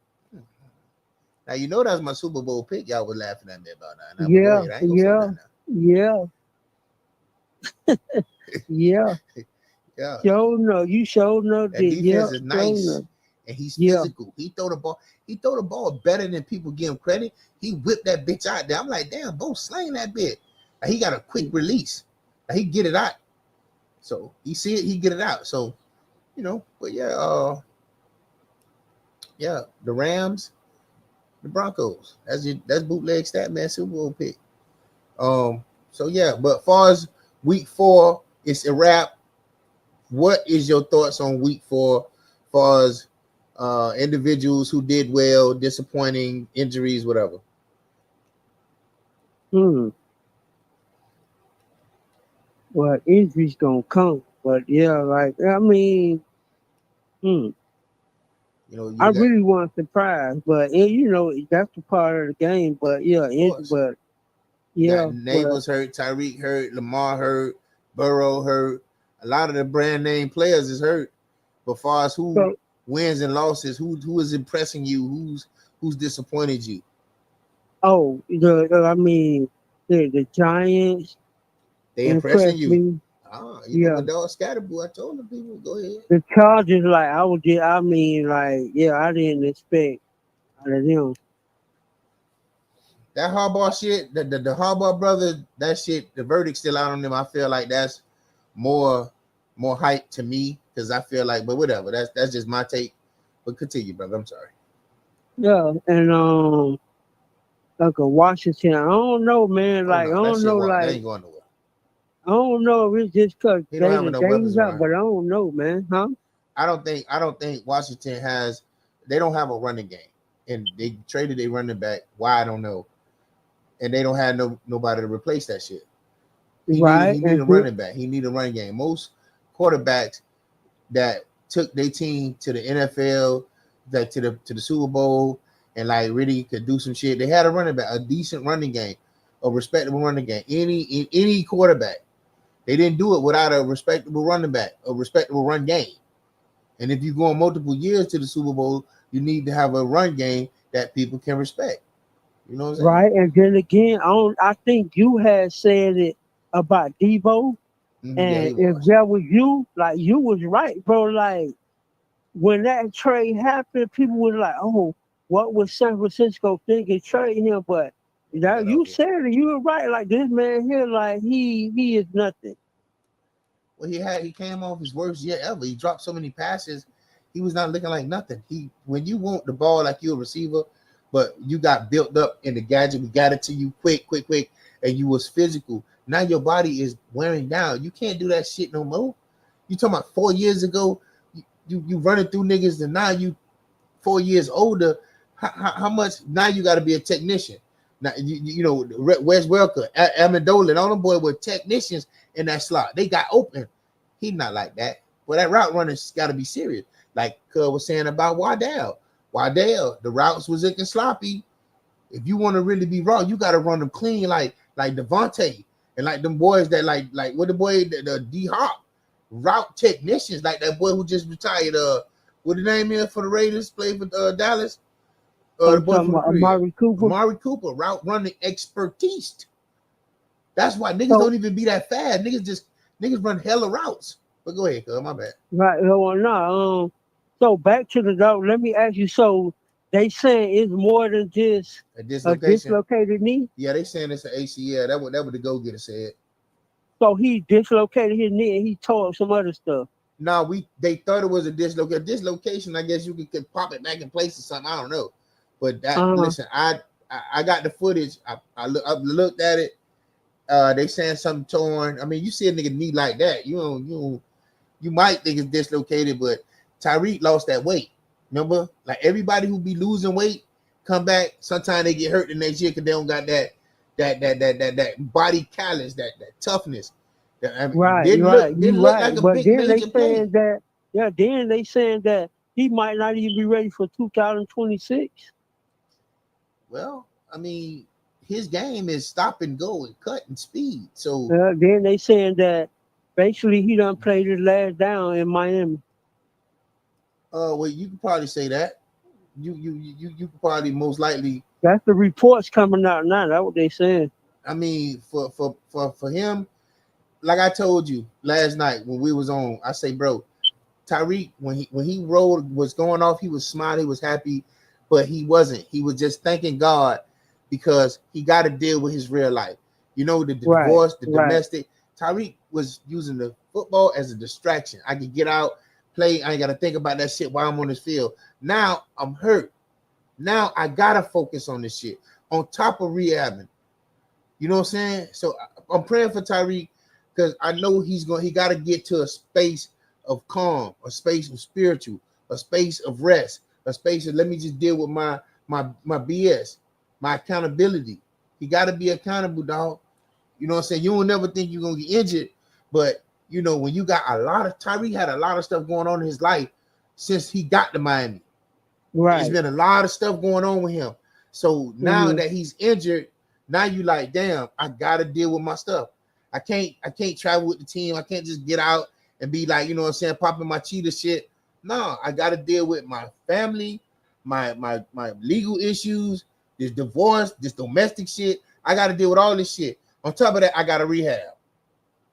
Now you know that's my Super Bowl pick. Y'all were laughing at me about that. Now, yeah. Yeah. You sure know that defense is nice, and he's physical. He throw the ball better than people give him credit. He whipped that bitch out there. I'm like, damn, Bo slaying that bit. Like, he got a quick release. Like, he get it out. So he see it, he get it out. So, but yeah, the Rams, the Broncos. That's bootleg stat man Super Bowl pick. So yeah, but as far as week 4, it's a wrap. What is your thoughts on week 4 as far as individuals who did well, disappointing, injuries, whatever? Well, injuries gonna come, but yeah, like, I mean, I really want a surprise, but that's the part of the game. But yeah, Neighbors hurt, Tyreek hurt, Lamar hurt, Burrow hurt. A lot of the brand name players is hurt. But as far as who wins and losses, who is impressing you, who's disappointed you? Oh, the Giants. They impressing you. Me. With dog Scatterboo, I told the people, go ahead. The Chargers, I didn't expect out of them. That Harbaugh shit, the Harbaugh brother, that shit, the verdict's still out on them. I feel like that's more hype to me, because I feel like, but whatever, that's just my take. But continue, brother. I'm sorry. Yeah, and like a Washington, I don't know, man. Like, I don't know, they ain't going nowhere. I don't know if it's just because they don't have no weapons up, but I don't know, man. Huh? I don't think Washington has. They don't have a running game, and they traded a running back. Why, I don't know. And they don't have nobody to replace that shit. He need a running back. He need a running game. Most quarterbacks that took their team to the NFL, that to the Super Bowl, and like really could do some shit. They had a running back, a decent running game, a respectable running game. Any quarterback. They didn't do it without a respectable running back, a respectable run game. And if you go on multiple years to the Super Bowl, you need to have a run game that people can respect. You know what I'm saying? Right. And then again, I think you had said it about Debo. Yeah, he And if was. that was you, like you was right, bro. Like when that trade happened, people was like, "Oh, what was San Francisco thinking trade him?" But that you Philadelphia. said it, you were right. Like this man here, like he is nothing. Well, he came off his worst year ever. He dropped so many passes. He was not looking like nothing. When you want the ball like you're a receiver, but you got built up in the gadget, we got it to you quick, and you was physical. Now your body is wearing down. You can't do that shit no more. You talking about 4 years ago, you running through niggas, and now you 4 years older. How much now you got to be a technician? Now you know Wes Welker, Amendola, and all them boys were technicians in that slot. They got open. He's not like that. Well, that route runner's got to be serious. Like Cub was saying about Waddell. The routes was looking sloppy. If you want to really be raw, you got to run them clean, like Devontae and like them boys that like what the boy the D Hop route technicians, like that boy who just retired. What the name is for the Raiders, played for Dallas. The boy from the Amari Cooper. Amari Cooper, route running expertise. That's why niggas So- don't even be that fast. Niggas run hella routes. But go ahead, cuz, my bad. Right. Well, no. So back to the dog. Let me ask you. So they saying it's more than just A a dislocation. dislocated knee. Yeah, they saying it's an ACL. That what the go getter said. So he dislocated his knee and he tore up some other stuff. No, they thought it was a dislocation. Dislocation, I guess you could pop it back in place or something. I don't know. But that listen, I got the footage. I looked at it. They saying something torn. I mean, you see a nigga knee like that, you might think it's dislocated, but Tyreek lost that weight. Remember, like everybody who be losing weight come back. Sometimes they get hurt the next year because they don't got that body callus, that toughness. I mean, Right. Didn't look like a But big then they major play. saying that, then they saying that he might not even be ready for 2026. Well, I mean, his game is stop and go and cut and speed. So Then they saying that basically he done played his last down in Miami. well, you could probably say that. You could probably most likely. That's the reports coming out now. That's what they saying. I mean, for him, like I told you last night when we was on, I say, bro, Tyreek, when he rolled was going off, he was smiling, he was happy, but he wasn't. He was just thanking God because he got to deal with his real life. You know, the divorce, the domestic. Tyreek was using the football as a distraction. I can get out, play. I ain't got to think about that shit while I'm on this field. Now I'm hurt. Now I got to focus on this shit on top of rehabbing. You know what I'm saying? So I'm praying for Tyreek because I know he got to get to a space of calm, a space of spiritual, a space of rest, a space of let me just deal with my BS, my accountability. He got to be accountable, dog. You know what I'm saying? You will never think you're gonna get injured, but you know when you got Tyreek had a lot of stuff going on in his life since he got to Miami. Right. There's been a lot of stuff going on with him. So now that he's injured, now you like, damn, I gotta deal with my stuff. I can't travel with the team. I can't just get out and be like, you know what I'm saying, popping my cheetah shit. No, I gotta deal with my family, my legal issues, this divorce, this domestic shit. I gotta deal with all this shit. On top of that, I gotta rehab.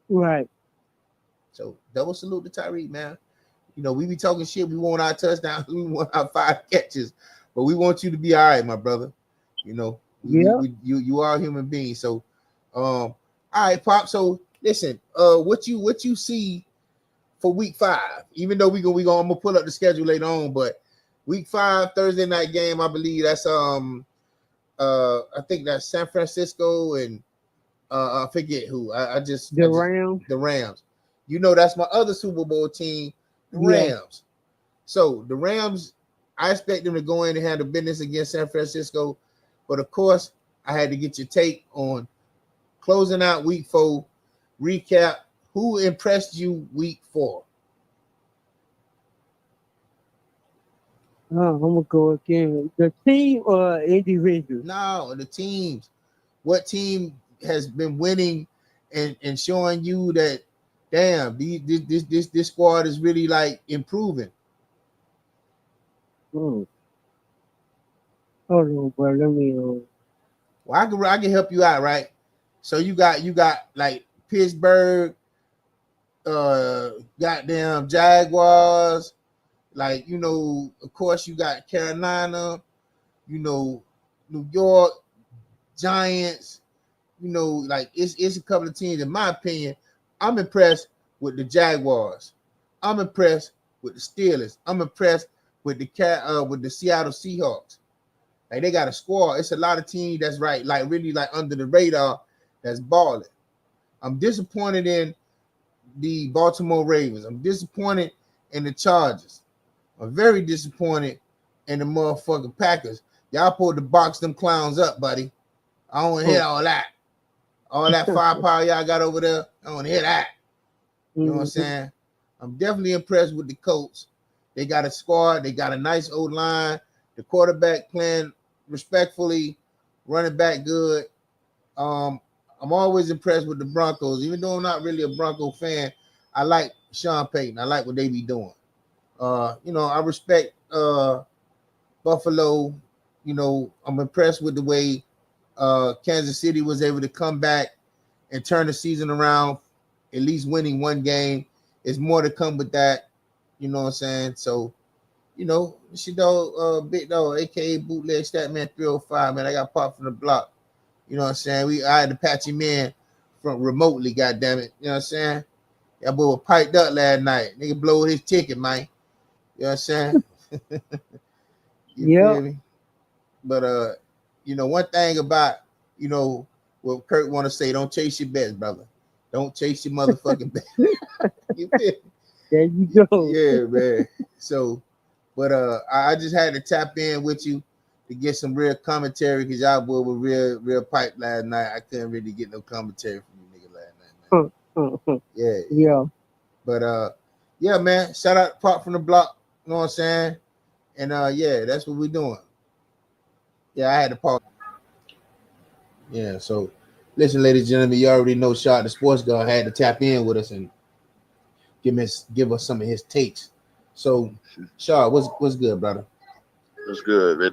Right. So double salute to Tyreek, man. You know, we be talking shit. We want our touchdowns. We want our 5 catches, but we want you to be all right, my brother. You know, you are a human being. So, all right, Pop. So listen, what you see for week 5? Even though I'm gonna pull up the schedule later on, but week 5 Thursday night game, I believe that's I think that's San Francisco and I forget who. The Rams. You know, that's my other Super Bowl team, the Rams. So the Rams, I expect them to go in and handle business against San Francisco. But of course, I had to get your take on closing out week 4. Recap. Who impressed you week 4? I'm gonna go again. The team or individual? No, the teams. What team has been winning and showing you that damn, this squad is really like improving? Hold on, bro. Let me. Well, I can help you out, right? So you got like Pittsburgh, goddamn Jaguars, like of course you got Carolina, New York Giants, like it's a couple of teams. In my opinion, I'm impressed with the Jaguars. I'm impressed with the Steelers. I'm impressed with the Seattle Seahawks. Like they got a squad. It's a lot of teams that's right, like really like under the radar that's balling. I'm disappointed in the Baltimore Ravens. I'm disappointed in the Chargers. I'm very disappointed in the motherfucking Packers. Y'all supposed to box them clowns up, buddy. I don't want to hear all that. All that firepower y'all got over there. I don't want to hear that. You know what I'm saying? I'm definitely impressed with the Colts. They got a squad. They got a nice old line. The quarterback playing respectfully, running back good. I'm always impressed with the Broncos, even though I'm not really a Bronco fan. I like Sean Payton. I like what they be doing. I respect Buffalo. I'm impressed with the way Kansas City was able to come back and turn the season around, at least winning one game. There's more to come with that. You know what I'm saying? So, it's your dog, Big Dog, aka Bootleg Statman 305, man. I got popped from the block. You know what I'm saying? I had to patch him in from remotely, goddammit. You know what I'm saying? That boy was piped up last night. Nigga blowed his ticket, man. You know what I'm saying? You feel me? But one thing about, what Kurt want to say, don't chase your bets, brother. Don't chase your motherfucking bets. You feel me? There you go. Yeah, man. So, but I just had to tap in with you to get some real commentary because y'all boy were real pipe last night. I couldn't really get no commentary from you nigga last night, man. Yeah. But yeah, man. Shout out Pop from the block. You know what I'm saying? And yeah, that's what we're doing. Yeah, I had to pause. Yeah, so listen, ladies and gentlemen, you already know Shot the Sports Guy had to tap in with us and give us some of his takes. So, Shaw, what's good, brother? What's good, man?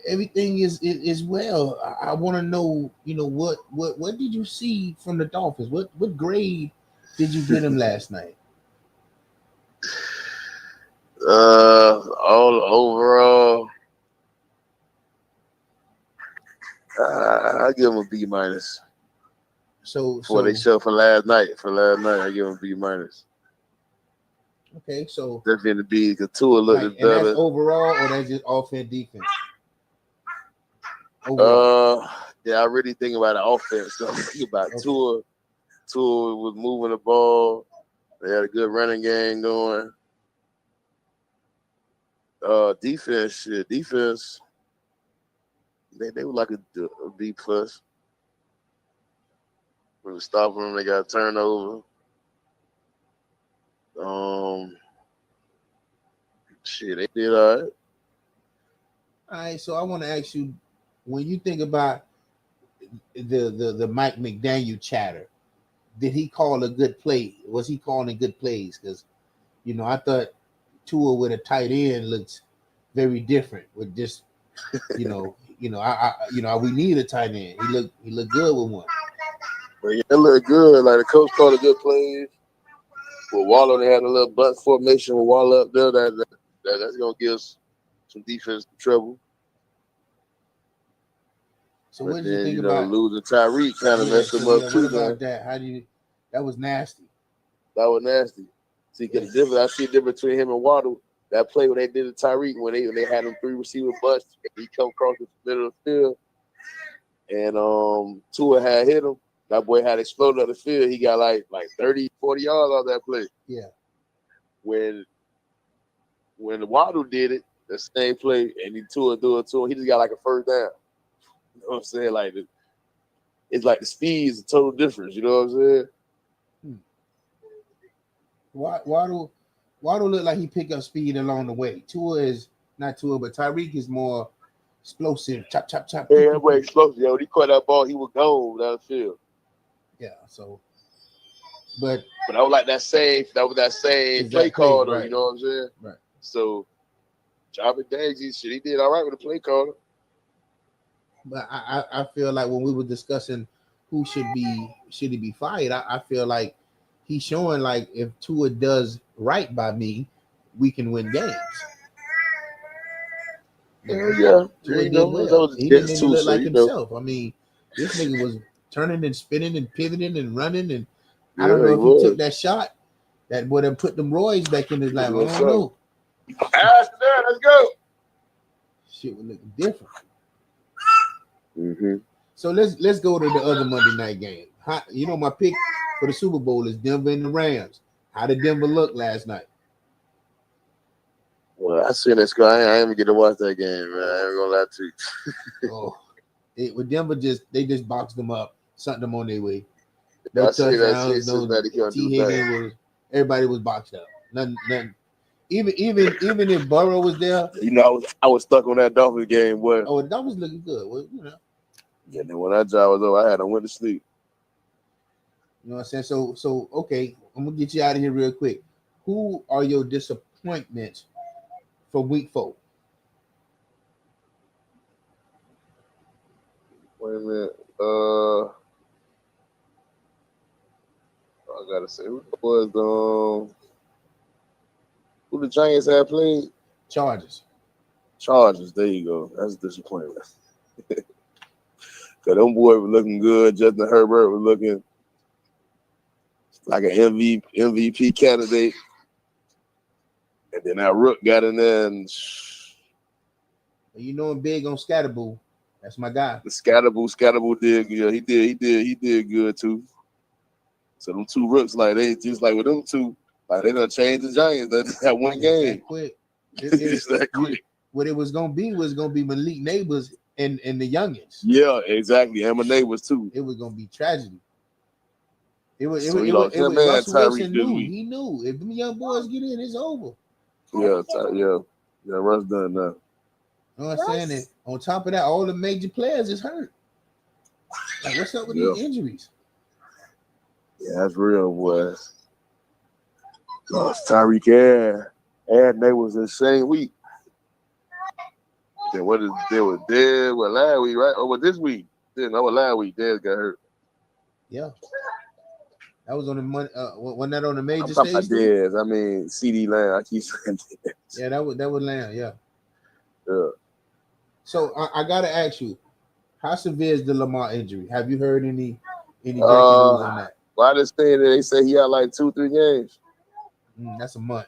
Everything is well. I want to know, what did you see from the Dolphins? What grade did you get them last night? All overall, I give them a B minus. So they show for last night, I give them a B minus. Okay, so definitely in the B because Tua looked better. And that's overall, or that's just offense defense? Overall. Yeah, I really think about the offense. So I think about Tua. Tua was moving the ball. They had a good running game going. Defense. They were like a B plus. We were stopping them. They got a turnover. They did all right. All right, so I want to ask you, when you think about the Mike McDaniel chatter, did he call a good play? Was he calling good plays? Because I thought Tua with a tight end looks very different with just we need a tight end. He looked good with one. But yeah, it looked good. Like the coach called a good plays. With Waller, they had a little butt formation with Waller up there. That's gonna give us some defense trouble. So what did you think about losing Tyreek? Kind of messed him up too. What about that? That was nasty. That was nasty. See, because I see a difference between him and Waddle. That play when they did it to Tyreek, when they had him 3 receiver bust, he come across the middle of the field, and Tua had hit him. That boy had exploded on the field. He got like 30, 40 yards on that play. Yeah. When Waddle did it, the same play, and Tua do it to him, he just got like a first down. You know what I'm saying? Like it's like the speed is a total difference. You know what I'm saying? Waddle looked like he picked up speed along the way. Tua is not Tua, but Tyreek is more explosive. Chop, chop, chop. Yeah, that way explosive. Yo, when he caught that ball, he was gone down the field. Yeah. So, but that was like that same play call, though. Right. You know what I'm saying? Right. So Dropping daisies, shit. He did all right with the play caller. But I feel like when we were discussing who should he be fired, I feel like he's showing like if Tua does right by me, we can win games. Yeah. Tua did know, well. He didn't even look like you himself. I mean, this nigga was turning and spinning and pivoting and running, and I Yeah, don't know he if he took that shot that would have put them roids back in his life. I don't know. Let's go. Shit would look different. Mm-hmm. So let's go to the other Monday night game. My pick for the Super Bowl is Denver and the Rams. How did Denver look last night? Well, I seen that score. I ain't even get to watch that game, man. I ain't gonna lie to you. With Denver, they just boxed them up, sent them on their way. No No touchdowns, no T. Higgins was. Everybody was boxed up. Nothing. Even if Burrow was there, I was stuck on that Dolphins game. What? Oh, that was looking good. Well, Yeah, then when that job was over, I had to went to sleep. You know what I'm saying? So okay, I'm gonna get you out of here real quick. Who are your disappointments for week 4? Wait a minute. I gotta say who was who the Giants had played? Chargers. There you go. That's a disappointment. Cause them boys were looking good. Justin Herbert was looking like an MVP candidate. And then that Rook got in there and I'm big on Scatterboo. That's my guy. the Scatterboo did good. He did good too. So them two Rooks, like they just like with them two, like they done changed the Giants that one game. Quick. It's that quick. What it was gonna be Malik Neighbors and the youngins. Yeah, exactly. And my neighbors too. It was gonna be tragedy. Russell Tyreek knew. He knew if them young boys get in, it's over. Yeah. Russ done now. You know what I'm saying? And on top of that, all the major players is hurt. Like, what's up with these injuries? Yeah, that's real, boy. Lost Tyreek and they was the same week. Then they was dead last week, right? Or this week? Last week, Dez got hurt. Yeah. That was on the money. Wasn't that on the major stage? Dez. I mean, CD Lamb. I keep saying Dez. Yeah, that was Lamb. Yeah. Yeah. So I gotta ask you, how severe is the Lamar injury? Have you heard any breaking news on that? Well, I just saying that they say he had like 2-3 games. That's a month.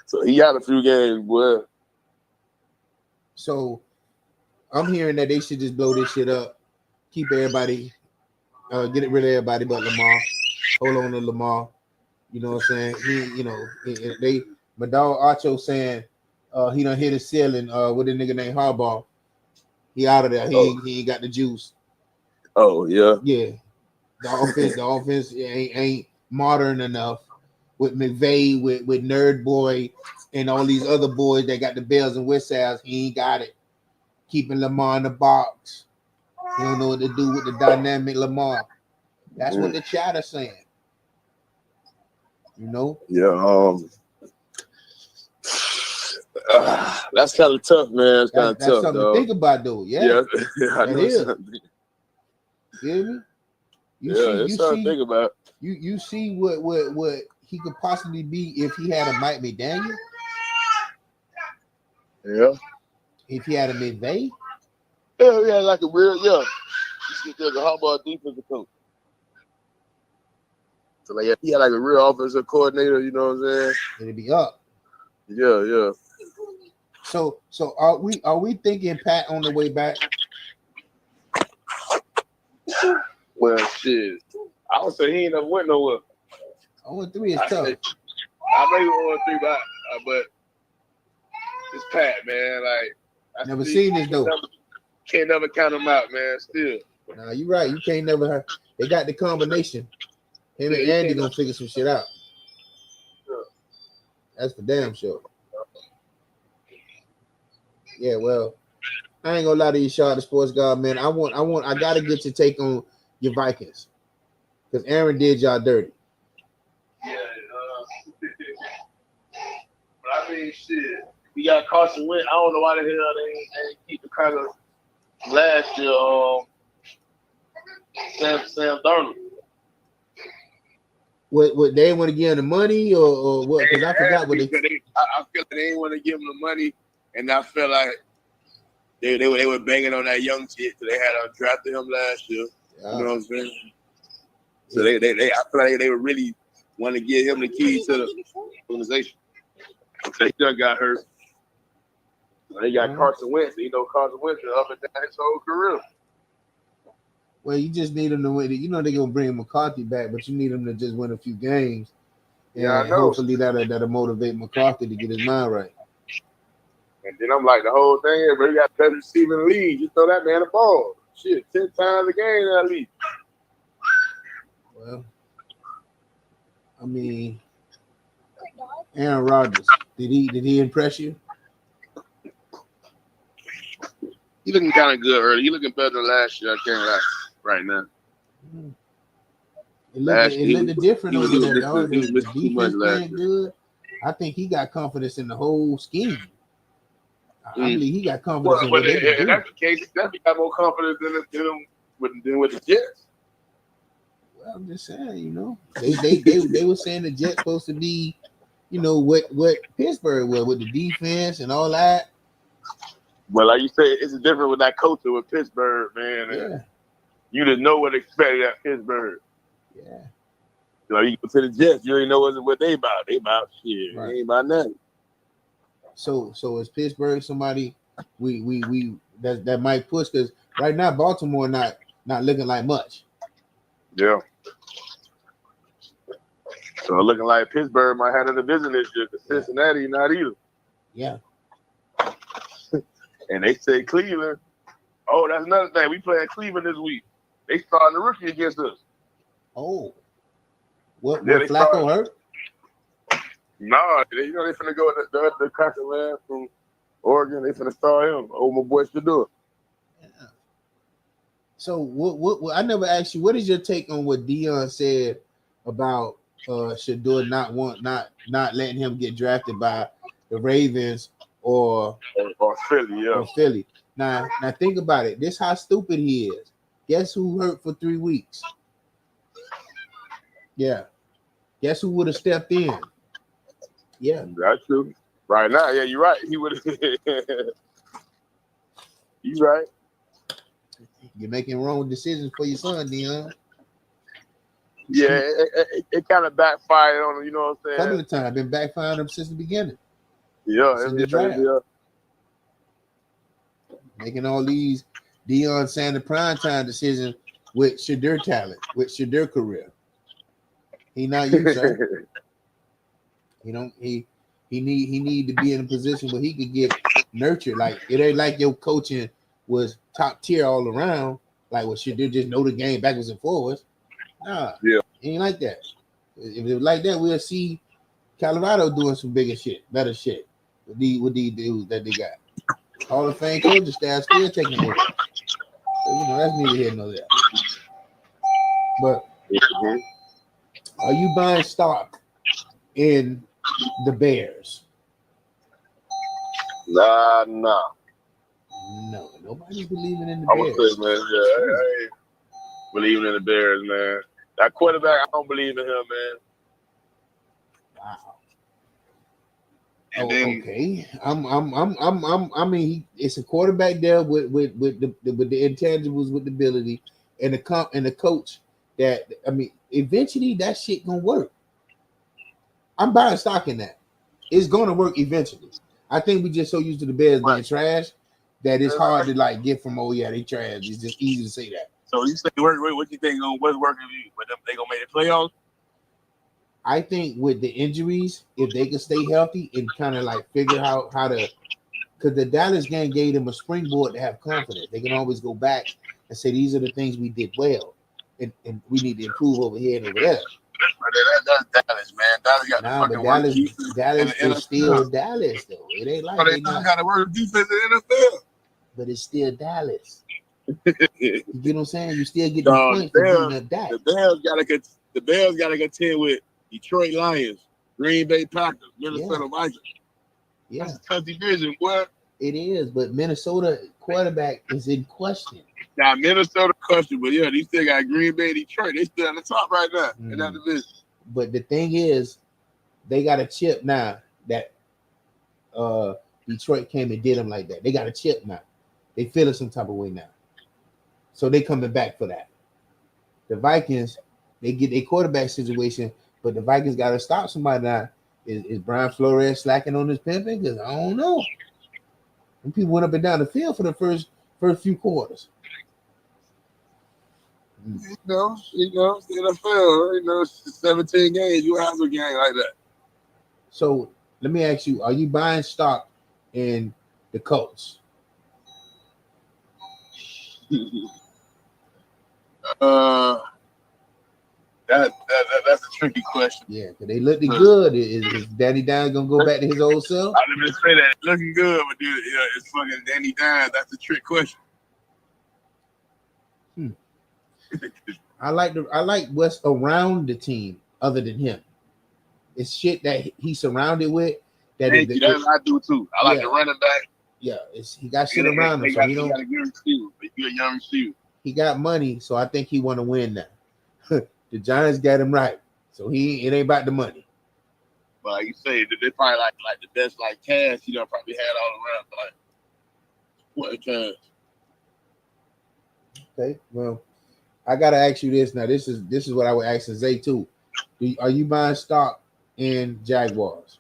So he had a few games, boy. So I'm hearing that they should just blow this shit up, keep everybody, get rid of everybody but Lamar. Hold on to Lamar. You know what I'm saying? My dog Archo saying he done hit his ceiling with a nigga named Harbaugh. He out of there. He ain't got the juice. Oh yeah. Yeah. The offense ain't modern enough with McVay, with Nerd Boy, and all these other boys that got the bells and whistles. He ain't got it. Keeping Lamar in the box. He don't know what to do with the dynamic Lamar. That's what the chat is saying. You know? Yeah. That's kind of tough, man. It's kind of tough. That's something to think about, though. Yeah. I know something. You hear me? It's something to think about. You see what he could possibly be if he had a Mike McDaniel? Yeah. If he had a McVay? Yeah, like a real, There's a Harbaugh defensive coach. So like he had like a real offensive coordinator, you know what I'm saying? It'd be up. Yeah. So are we thinking Pat on the way back? Well, shit. I would say he ain't never went nowhere. 0-3 is tough. I know you 0-3, but it's Pat, man. Like never seen this though. Can't never count him out, man. Still. Nah, you're right. You can't never. They got the combination. Him and Andy gonna figure some shit out. That's for damn sure. Yeah, well, I ain't gonna lie to you, Shaw, the sports guy, man. I gotta get your take on your Vikings. Because Aaron did y'all dirty. Yeah, but I I mean, shit. We got Carson Wentz. I don't know why the hell they ain't keep the kind of last year. Sam Darnold. What they want to give him the money or what? Because I forgot what they. I feel like they didn't want to give him the money, and I feel like they were banging on that young shit. So they had drafted him last year. You know what I'm saying? So I feel like they were really want to give him the key to the organization. They just got hurt. They got Carson Wentz. You know, Carson Wentz is up and down his whole career. Well, you just need him to win. You know they're gonna bring McCarthy back, but you need him to just win a few games. Yeah, and hopefully that'll motivate McCarthy to get his mind right. And then I'm like, the whole thing is, bro, you got better receiving lead. Just throw that man the ball. Shit, 10 times a game at least. Well, I mean, Aaron Rodgers, did he impress you? He looking kind of good early. He looking better than last year. I can't lie right now. It looked different over there. The defense playing good. I think he got confidence in the whole scheme. I believe he got confidence in what they do. If that's the case, he definitely got more confidence than with the Jets. Well, I'm just saying, you know, they were saying the Jets supposed to be, you know, what Pittsburgh was with the defense and all that. Well, like you said, it's different with that culture with Pittsburgh, man. Yeah. You didn't know what expected at Pittsburgh. Yeah. You know, you go to the Jets, you already know what they about. They about shit. Right. They ain't about nothing. So is Pittsburgh somebody we that might push? Because right now Baltimore not looking like much. Yeah. So looking like Pittsburgh might have the division this year. Because Cincinnati not either. Yeah. And they say Cleveland. Oh, that's another thing. We playing Cleveland this week. They starting the rookie against us. Oh. What Flacco hurt? No, they finna go with the cracker man from Oregon. They finna start him. Oh, my boy should do it. Yeah. So what I never asked you, what is your take on what Deion said about Shador not letting him get drafted by the Ravens or Philly, yeah. Or Philly. Now think about it. This how stupid he is. Guess who hurt for 3 weeks? Yeah. Guess who would have stepped in? Yeah. That's true. Right now, yeah, you're right. He would have. You're right. You're making wrong decisions for your son, Deion. Yeah, it kind of backfired on him, you know what I'm saying? Couple of times. Been backfiring him since the beginning. Yeah, since the draft. Making all these Deion Sanders primetime decisions with Shador talent, with Shador career. He not you, sir. He need to be in a position where he could get nurtured. Like it ain't like your coaching was top tier all around. Like what Shador just know the game backwards and forwards. Nah, yeah, ain't like that. If it was like that, we'll see Colorado doing some bigger shit, better shit with these dudes that they got. Hall of Fame coaching staff still taking over. So, you know, that's neither here nor there. But are you buying stock in the Bears? Nah. No, nobody's believing in the I'm Bears. gonna say, man, I ain't believing in the Bears, man. That quarterback, I don't believe in him, man. Wow. And then, okay. I mean, it's a quarterback there with the intangibles, with the ability, and the coach. That I mean, eventually that shit gonna work. I'm buying stock in that. It's gonna work eventually. I think we just so used to the Bears being trash that it's hard to like get from they trash. It's just easy to say that. So you say what you think what's working for you? But they gonna make the playoffs? I think with the injuries, if they can stay healthy and kind of like figure out how to, because the Dallas game gave them a springboard to have confidence. They can always go back and say these are the things we did well, and we need to improve over here and over there. That's Dallas, man. Dallas got Dallas is still Dallas though. It ain't like they got to work defense in the NFL. But it's still Dallas. You get what I'm saying? You still get the point for being a Dallas. The Bears got to contend with Detroit Lions, Green Bay Packers, Minnesota Vikings. Yeah, That's a tough division, boy. it is. But Minnesota quarterback is in question. Now Minnesota question, but yeah, they still got Green Bay, Detroit. They still on the top right now in that division. But the thing is, they got a chip now that Detroit came and did them like that. They got a chip now. They feel it some type of way now. So they coming back for that. The Vikings, they get a quarterback situation, but the Vikings got to stop somebody now. Is Brian Flores slacking on his pimping? Because I don't know. And people went up and down the field for the first few quarters. You know, NFL, 17 games, you have a game like that. So let me ask you, are you buying stock in the Colts? That's a tricky question. Yeah, because they looked good. Is Danny Dimes gonna go back to his old self? I didn't say that. It's looking good, but dude, it's fucking Danny Dimes. That's a trick question. I like what's around the team other than him. It's shit that he's surrounded with. That I do too. I like the running back. Yeah, he got shit around him. So he got a good receiver, but you're a young receiver. He got money, so I think he want to win now. The Giants got him right, so it ain't about the money. But like you say, they probably like the best like cash. Probably had all around for like what cash. Okay, well, I gotta ask you this now. This is what I would ask Zay too. Are you buying stock in Jaguars?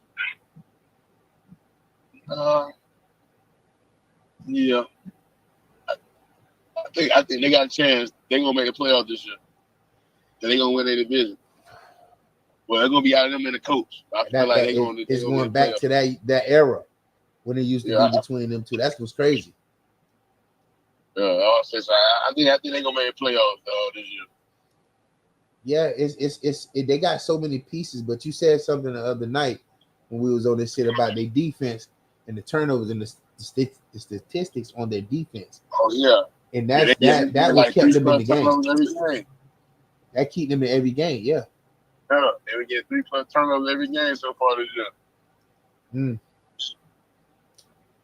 Yeah. I think they got a chance. They're gonna make the playoffs this year. They're gonna win their division. Well, they're gonna be out of them in the coach. I feel like it's going back to that era when it used to be between them two. That's what's crazy. I think they're gonna make the playoffs this year. Yeah, it's they got so many pieces. But you said something the other night when we was on this shit about their defense and the turnovers and the statistics on their defense. Oh yeah, and that what kept them in the game. That keep them in every game. Yeah. Yeah, they would get 3+ turnovers every game so far this year.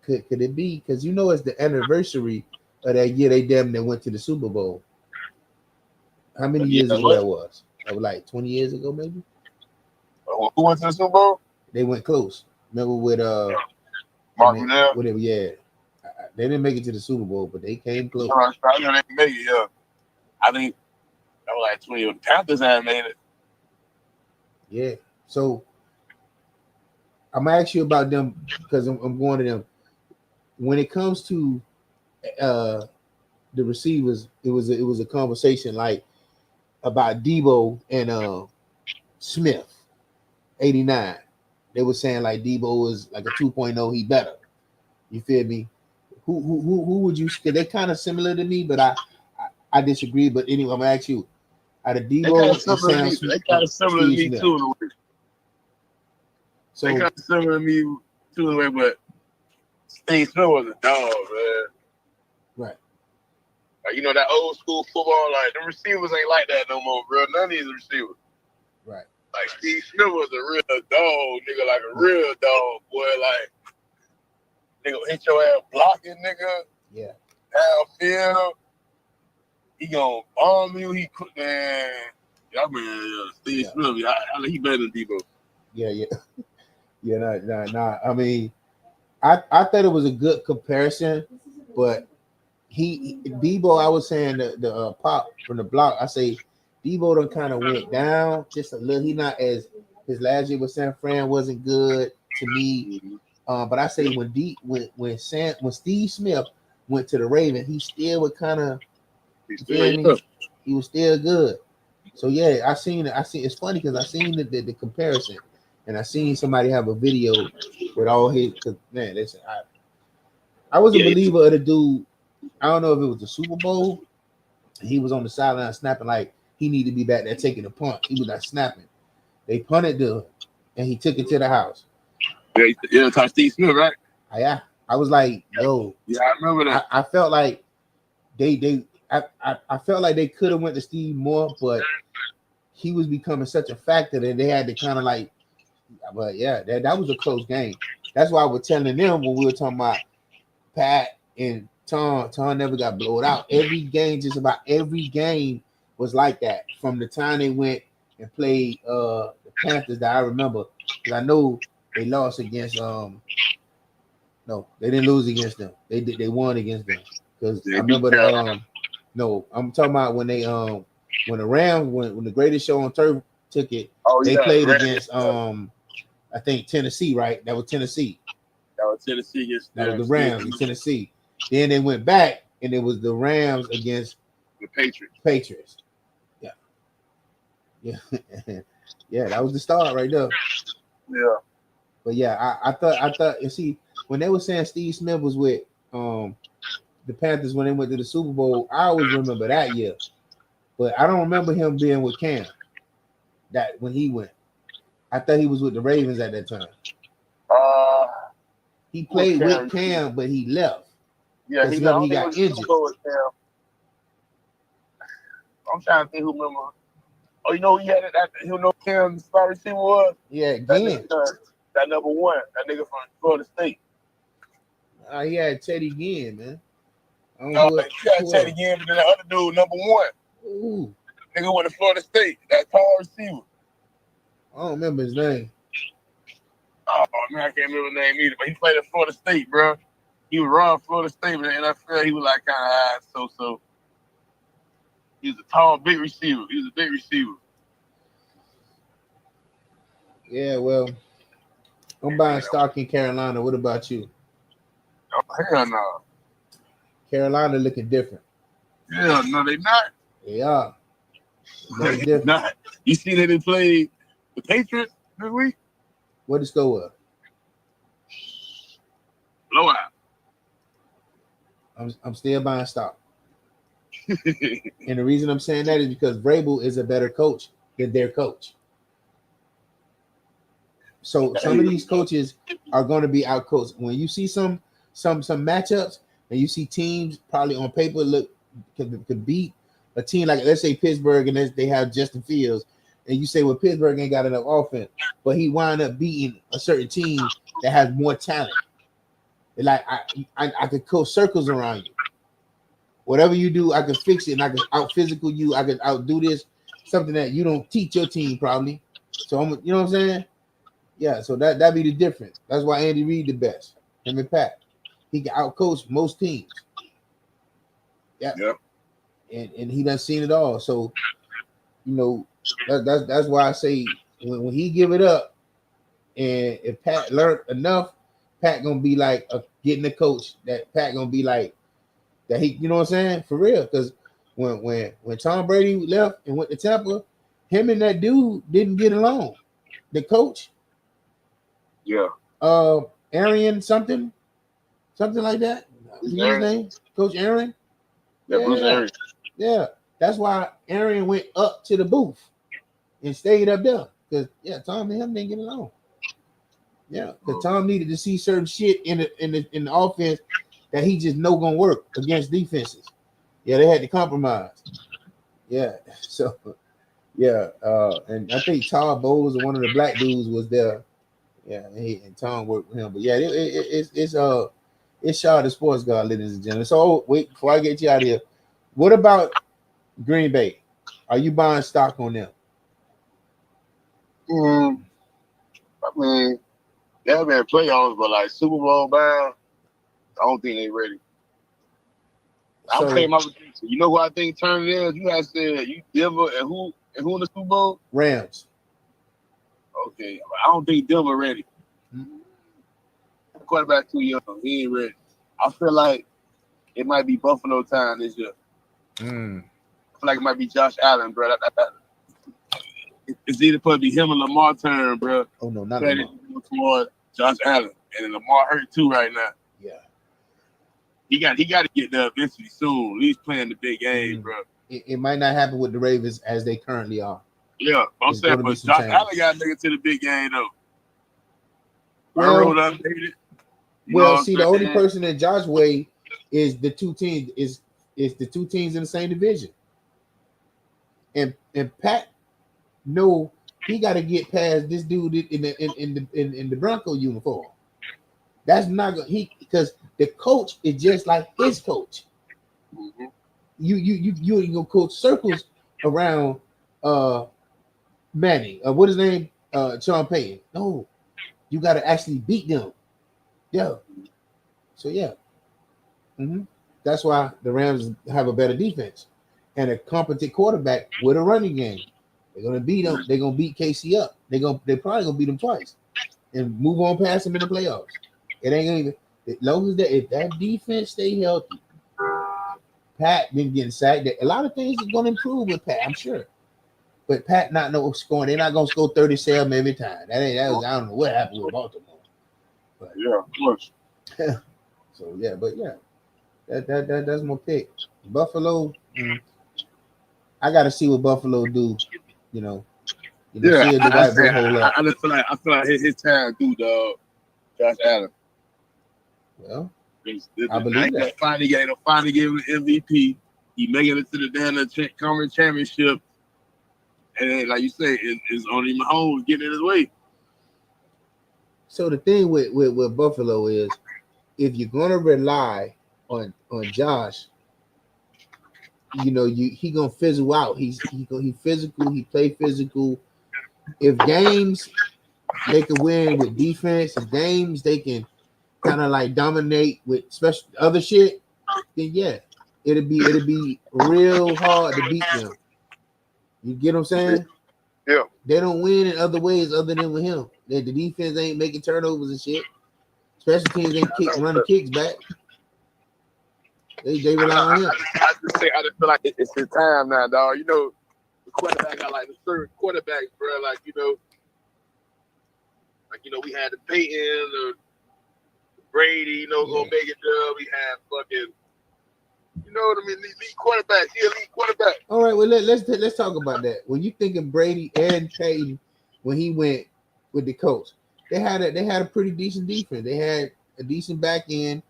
Could it be because it's the anniversary of that year they damn near went to the Super Bowl? How many years ago that was? That was like 20 years ago, maybe. Who went to the Super Bowl? They went close. Remember with Mark Goodell? They didn't make it to the Super Bowl, but they came close. I know they make it. Yeah, I think that was like 20 years. The Panthers hadn't made it. Yeah. So I'm gonna ask you about them because I'm going to them. When it comes to the receivers, it was a conversation like about Debo and Smith, 89. They were saying like Debo was like a 2.0. He better. You feel me? Who would you? Cause they're kind of similar to me, but I disagree. But anyway, I'm gonna ask you. Out of Debo, they kind of similar to me too in a way. So they kind of similar to me too in a way, but Steve Smith was a dog, man. Right. Like that old school football, like the receivers ain't like that no more, bro. None of these receivers. Right. Like Steve Smith was a real dog, nigga, like a real dog, boy. Like nigga hit your ass blocking, nigga. Yeah. Downfield. He gonna bomb you. He could, man. I mean, Steve Smith. He better than Debo. Yeah. Nah. I mean, I thought it was a good comparison, but Debo. I was saying the pop from the block. I say Debo done kind of went down just a little. He not as his last year with San Fran wasn't good to me. But I say when Steve Smith went to the Ravens, he still would kind of. He was still good. So yeah, I seen it. It's funny because I seen the comparison, and I seen somebody have a video with all his. Cause man, listen, I was a believer of the dude. I don't know if it was the Super Bowl. He was on the sideline snapping like he needed to be back there taking a punt. He was not snapping. They punted to him, and he took it to the house. Yeah, talk Steve Smith, right? Yeah, I was like, yo. Yeah, I remember that. I felt like I felt like they could have went to Steve more, but he was becoming such a factor that they had to kind of like. But yeah, that was a close game. That's why I was telling them when we were talking about Pat and Tom. Tom never got blowed out. Every game, just about every game, was like that. From the time they went and played the Panthers that I remember, because I know they lost against no, they didn't lose against them. They won against them. Because I remember no, I'm talking about when they when the Rams when the Greatest Show on Turf took it, they played against I think Tennessee, right? That was Tennessee. That was Tennessee against that was the Rams in Tennessee. Then they went back and it was the Rams against the Patriots. Yeah. Yeah. Yeah, that was the start right there. Yeah. But yeah, I thought you see when they were saying Steve Smith was with the Panthers when they went to the Super Bowl, I always remember that year. But I don't remember him being with Cam that when he went. I thought he was with the Ravens at that time. He played with Cam, but he left. Yeah, he got injured. I'm trying to think who remember. Oh, you know he had it. You know Cam's wide receiver was? Yeah, again. That number one, that nigga from Florida State. He had Teddy Ginn, man. He had Teddy Ginn, but then the other dude, number one. Ooh. Nigga went to Florida State. That tall receiver. I don't remember his name. Oh man, I can't remember his name either. But he played at Florida State, bro. He was raw Florida State, but in the NFL he was like kind of high, so. He was a tall, big receiver. Yeah, well, I'm buying stock in Carolina. What about you? Oh, hell no. Carolina looking different. Hell no, they not. They are. They're not. You see that they played the Patriots this week? What the score was? Blowout. I'm still buying stock. And the reason I'm saying that is because Vrabel is a better coach than their coach. So some of these coaches are going to be outcoached. When you see some matchups and you see teams probably on paper could beat a team like, let's say Pittsburgh, and they have Justin Fields, and you say, well, Pittsburgh ain't got enough offense, but he wound up beating a certain team that has more talent. Like I could coach circles around you. Whatever you do, I can fix it, and I can out physical you. I can outdo this, something that you don't teach your team probably. So you know what I'm saying? Yeah. So that'd be the difference. That's why Andy Reid the best. Him and Pat, he can outcoach most teams. Yeah. Yep. And he done seen it all. So you know that's why I say when he give it up, and if Pat learned enough, Pat gonna be like getting a coach that Pat gonna be like. That he, you know what I'm saying? For real. Because when Tom Brady left and went to Tampa, him and that dude didn't get along. The coach. Yeah. Arian something like that. His name? Coach Aaron? Yeah, Bruce Arian. Yeah. That's why Arian went up to the booth and stayed up there. Because Tom and him didn't get along. Yeah. Because Tom needed to see certain shit in the offense that he just know gonna work against defenses. Yeah, they had to compromise. Yeah, so and I think Todd Bowles, one of the black dudes, was there. Yeah, and Tom worked with him. But yeah, it's Shaw the Sports God, ladies and gentlemen. So wait, before I get you out of here, what about Green Bay? Are you buying stock on them? I mean, they haven't been playoffs, but like Super Bowl bound. I don't think they're ready. I'm saying my prediction. You know who I think turned it is? You guys said you Denver and who in the Super Bowl? Rams. Okay, I don't think Denver ready. Quarterback too young. He ain't ready. I feel like it might be Buffalo time this year. I feel like it might be Josh Allen, bro. It's either supposed to be him or Lamar turn, bro. Oh no, not Lamar. For Josh Allen, and Lamar hurt too right now. Yeah. He got to get there eventually soon. He's playing the big game, bro. It might not happen with the Ravens as they currently are. Yeah, I'm saying, but Josh Allen got to make it to the big game though. Well, see, the only person that Josh way is the two teams is the two teams in the same division, and Pat, no, he got to get past this dude in the Bronco uniform. That's not gonna because the coach is just like his coach. Mm-hmm. You ain't gonna coach circles around Manning. What his name? Sean Payton. No, you got to actually beat them. Yeah. So yeah. Mm-hmm. That's why the Rams have a better defense and a competent quarterback with a running game. They're gonna beat them. They're gonna beat KC up. They're probably gonna beat them twice and move on past them in the playoffs. It ain't gonna even as long as if that defense stay healthy. Pat been getting sacked. A lot of things are gonna improve with Pat, I'm sure. But Pat not no scoring. They're not gonna score 37 every time. I don't know what happened with Baltimore. But Yeah, of course. so yeah, but yeah. That's my pick. Buffalo. I got to see what Buffalo do. Yeah, see if the white boy hold up. I feel like his time due, dog. Josh Allen. Well, I believe that. Finally gave him MVP. He making it to the damn conference championship, and like you say, it's only Mahomes getting in his way. So the thing with Buffalo is, if you're gonna rely on Josh, he gonna fizzle out. He physical. He play physical. If games they can win with defense, if games they can kind of like dominate with special other shit, then yeah, it'll be real hard to beat them. You get what I'm saying? Yeah. They don't win in other ways other than with him. The defense ain't making turnovers and shit. Special teams ain't running kicks back. They rely on him. I just feel like it's his time now, dog. The quarterback got like the certain quarterbacks, bro. We had the Peyton, the Brady, go make it dub. We had fucking, you know what I mean? Elite quarterbacks. He elite quarterback. All right, well let's talk about that. When you think of Brady and Peyton, when he went with the Colts, they had a pretty decent defense. They had a decent back end.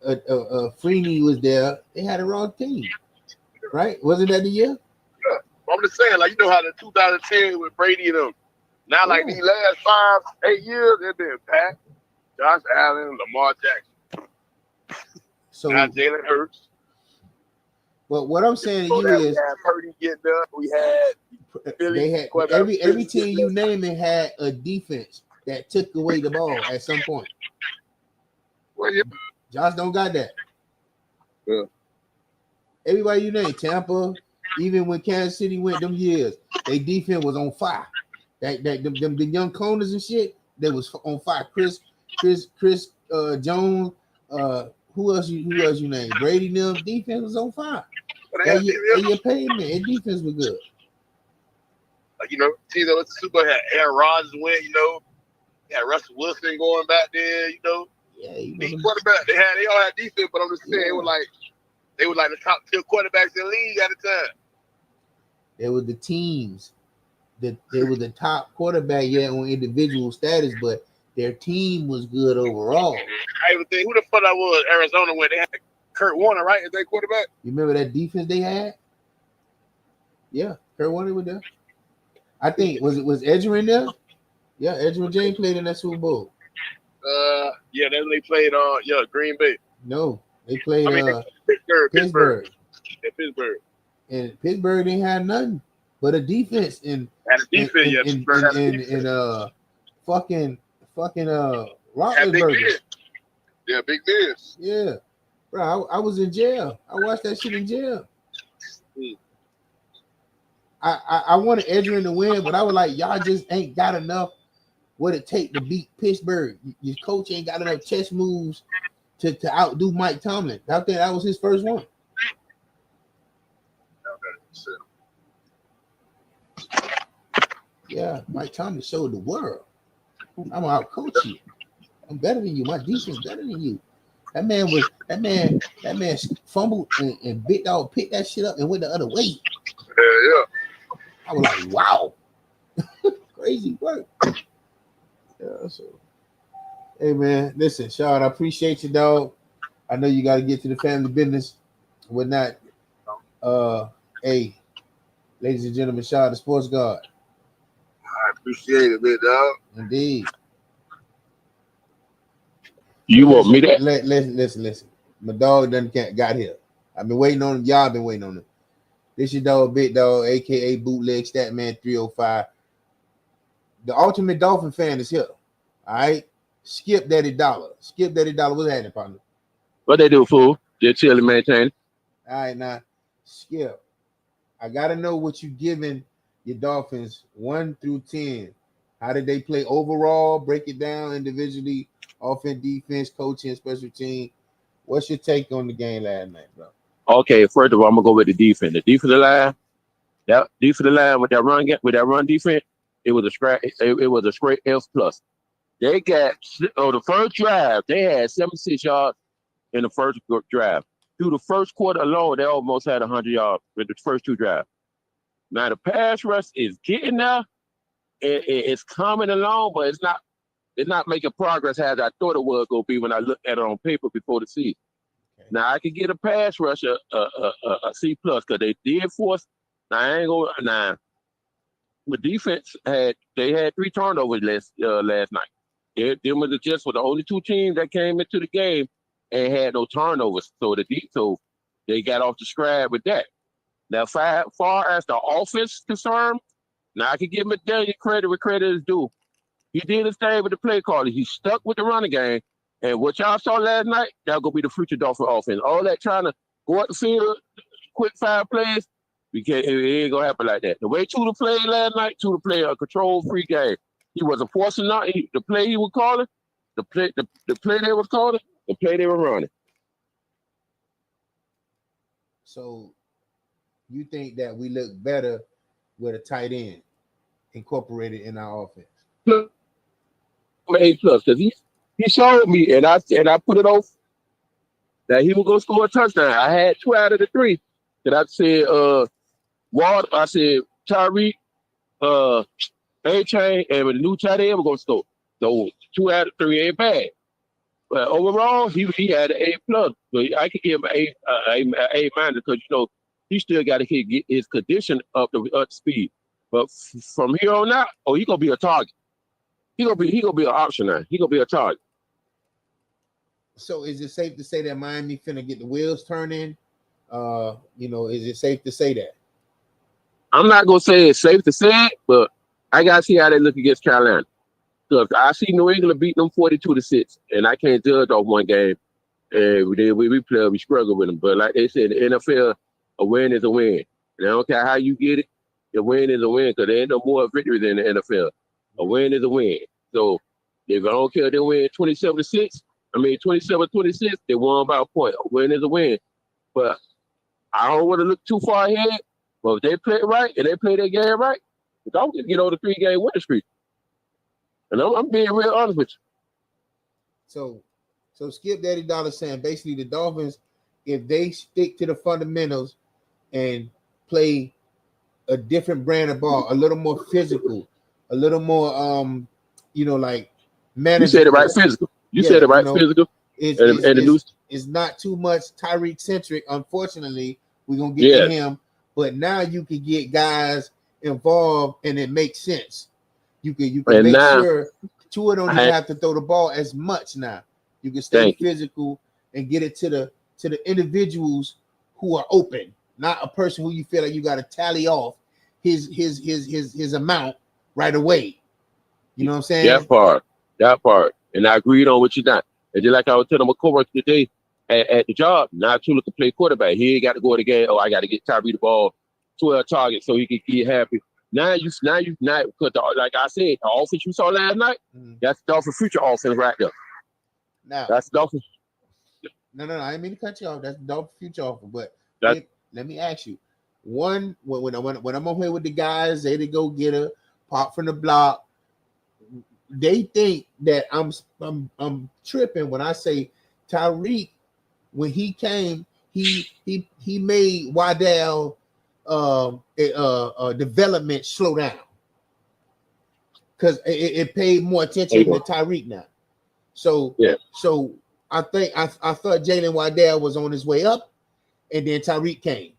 Freeney was there. They had a raw team, right? Wasn't that the year? Yeah. I'm just saying, how the 2010 with Brady and them. Now, these last 5-8 years, they've been Pat, Josh Allen, Lamar Jackson. So now Jalen Hurts. But what I'm saying to you is, we had Purdy get done. We had Philly. They had every team you name it had a defense that took away the ball at some point. Well, yeah. Josh don't got that. Yeah. Everybody you name, Tampa, even when Kansas City went them years, their defense was on fire. The young corners and shit, they was on fire. Chris Jones, who else you name? Brady them defense was on fire. That your payment, their defense was good. Teams that was the Super had Aaron Rodgers win, had Russell Wilson going back there, Yeah, these quarterbacks, they all had defense, but I'm just saying, they were like the top tier quarterbacks in the league at the time. They were the teams that they were the top quarterback on individual status, but their team was good overall. I even think who the fuck that was Arizona when they had Kurt Warner, right? As their quarterback. You remember that defense they had? Yeah, Kurt Warner was there. I think was Edgerrin there? Yeah, Edgerrin James played in that Super Bowl. Yeah, then they played Green Bay. No, they played Pittsburgh. Yeah, Pittsburgh. And Pittsburgh didn't have nothing but a defense and fucking Roethlisberger. Yeah, big biz. Yeah, bro, I was in jail. I watched that shit in jail. I wanted Edgerrin to win, but I was like, y'all just ain't got enough what it take to beat Pittsburgh. Your coach ain't got enough chess moves to outdo Mike Tomlin. I think that was his first one. Yeah, Mike Tomlin showed the world. I'm out coach you. I'm better than you. My defense better than you. That man fumbled and picked that shit up and went the other way. Yeah. I was like, wow. Crazy work. Yeah, so hey man, listen, Sean, I appreciate you, dog. I know you gotta get to the family business and whatnot. Hey, ladies and gentlemen, Sean, the sports guard. I appreciate it, man, dog. Indeed. You want me to? Listen. My dog done got here. I've been waiting on him. Y'all been waiting on him. This your dog, Big Dog, aka Bootleg Statman 305. The ultimate Dolphin fan is here. All right. Skip Daddy Dollar. Skip Daddy Dollar. What's happening, partner? What they do, fool? Just chilling, maintain. All right, now, Skip. I gotta know what you giving your Dolphins 1 through 10. How did they play overall? Break it down individually. Offense, defense, coaching, special team. What's your take on the game last night, bro? Okay, first of all, I'm gonna go with the defense. The defensive line, with that run defense, it was a straight F plus. They got the first drive, they had 76 yards in the first drive. Through the first quarter alone, they almost had 100 yards with the first two drives. Now the pass rush is getting there. It's coming along, but it's not making progress as I thought it was going to be when I looked at it on paper before the season. Okay. Now I can get a pass rush a C plus because they did force. Now I ain't going now. The defense had 3 turnovers last night. Them was just the only 2 teams that came into the game and had no turnovers. So they got off the scrap with that. Now, far as the offense concerned, now I can give McDaniel credit where credit is due. He did his thing with the play calling. He stuck with the running game. And what y'all saw last night, that's going to be the future Dolphin offense. All that trying to go up the field, quick 5 plays, it ain't going to happen like that. The way Tudor played last night, Tudor played a control-free game. He wasn't forcing out the play he was calling, the play they was calling, the play they were running. So you think that we look better with a tight end incorporated in our offense? A plus, because he showed me, and I put it off that he was gonna score a touchdown. I had 2 out of the 3 that I said. I said Tyreek, A-Chain, and with the new tight end, we're gonna score. So 2 out of 3 ain't bad. But overall, he had an A plus. So I could give him A minus because he still got to get his condition up to speed. But from here on out, he gonna be a target. He gonna be an option now. He gonna be a target. So is it safe to say that Miami finna get the wheels turning? Is it safe to say that? I'm not gonna say it's safe to say it, but I gotta see how they look against Carolina. Because I see New England beating them 42-6, and I can't judge off one game. And we struggle with them. But like they said, in the NFL, a win is a win. And I don't care how you get it, a win is a win because there ain't no more victory than the NFL. A win is a win. So if I don't care if they win 27-6, 27-26, they won by a point. A win is a win. But I don't want to look too far ahead. But if they play it right and they play their game right, the Dolphins get on the 3-game winning streak. And I'm being real honest with you. So Skip Daddy Dollar saying basically the Dolphins, if they stick to the fundamentals and play a different brand of ball, a little more physical, a little more like manageable. You said it right, physical. Said it right, physical. It's not too much Tyreek centric. Unfortunately, we're gonna get to him, but now you can get guys involved and it makes sense. You can make sure Tua don't even have to throw the ball as much now. You can stay physical and get it to the individuals who are open, not a person who you feel like you got to tally off his amount right away. You know what I'm saying? That part. And I agreed on what you done. And just like I was telling my coworker today at the job, now Tua can play quarterback. He ain't got to go to the game. I got to get Tyreek the ball 12 targets so he can get happy. Now you because like I said, the offense you saw last night, that's the Dolphin future offense right there. Now that's Dolphin. No, I didn't mean to cut you off. That's the Dolphin future offense. But let me ask you, when I'm on here with the guys, they go get a pop from the block. They think that I'm tripping when I say Tyreek, when he came, he made Waddell development slow down because it paid more attention to Tyreek now. So I think I thought Jalen Waddell was on his way up, and then Tyreek came.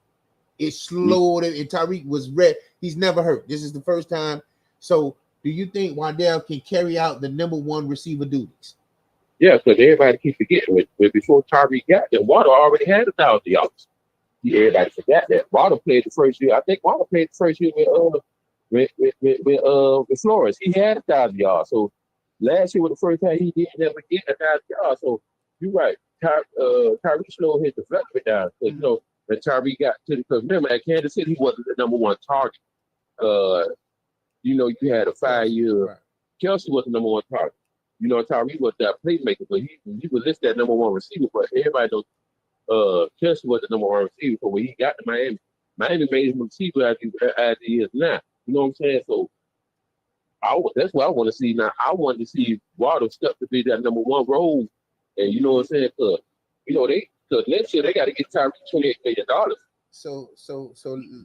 It slowed it, and Tyreek was red. He's never hurt. This is the first time. So do you think Waddell can carry out the number 1 receiver duties? Yeah, because everybody keep forgetting. Before Tyreek got there, Water already had 1,000 yards. Everybody forgot that. Water played the first year. I think Water played the first year with Flores. He had 1,000 yards. So last year was the first time he didn't ever get 1,000 yards. So you're right. Tyreek slowed his development down. Because when Tyreek got to because remember at Kansas City he wasn't the number one target. You had a 5 year. Right. Kelsey was the number one target. Tyreek was that playmaker, but he was listed as number one receiver. But everybody knows Kelsey was the number one receiver. So when he got to Miami made him a receiver as he is now. You know what I'm saying? So that's what I want to see now. I want to see Waddle step to be that number one role. And you know what I'm saying? Because next year they got to get Tyreek $28 million. So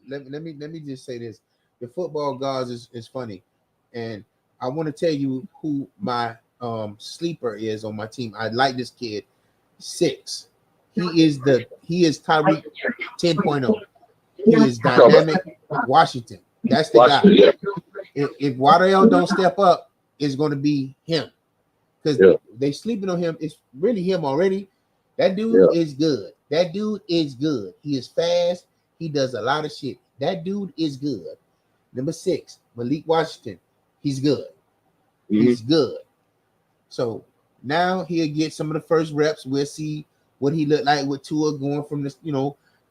let me just say this: the football gods is funny, and I want to tell you who my sleeper is on my team. I like this kid, 6. He is Tyreek 10.0. He is dynamic Washington. That's the guy. Yeah. If Waddell don't step up, it's going to be him because they sleeping on him. It's really him already. That dude is good. That dude is good. He is fast. He does a lot of shit. That dude is good. Number 6, Malik Washington. He's good. Mm-hmm. He's good. So now he'll get some of the first reps. We'll see what he looked like with Tua going from this,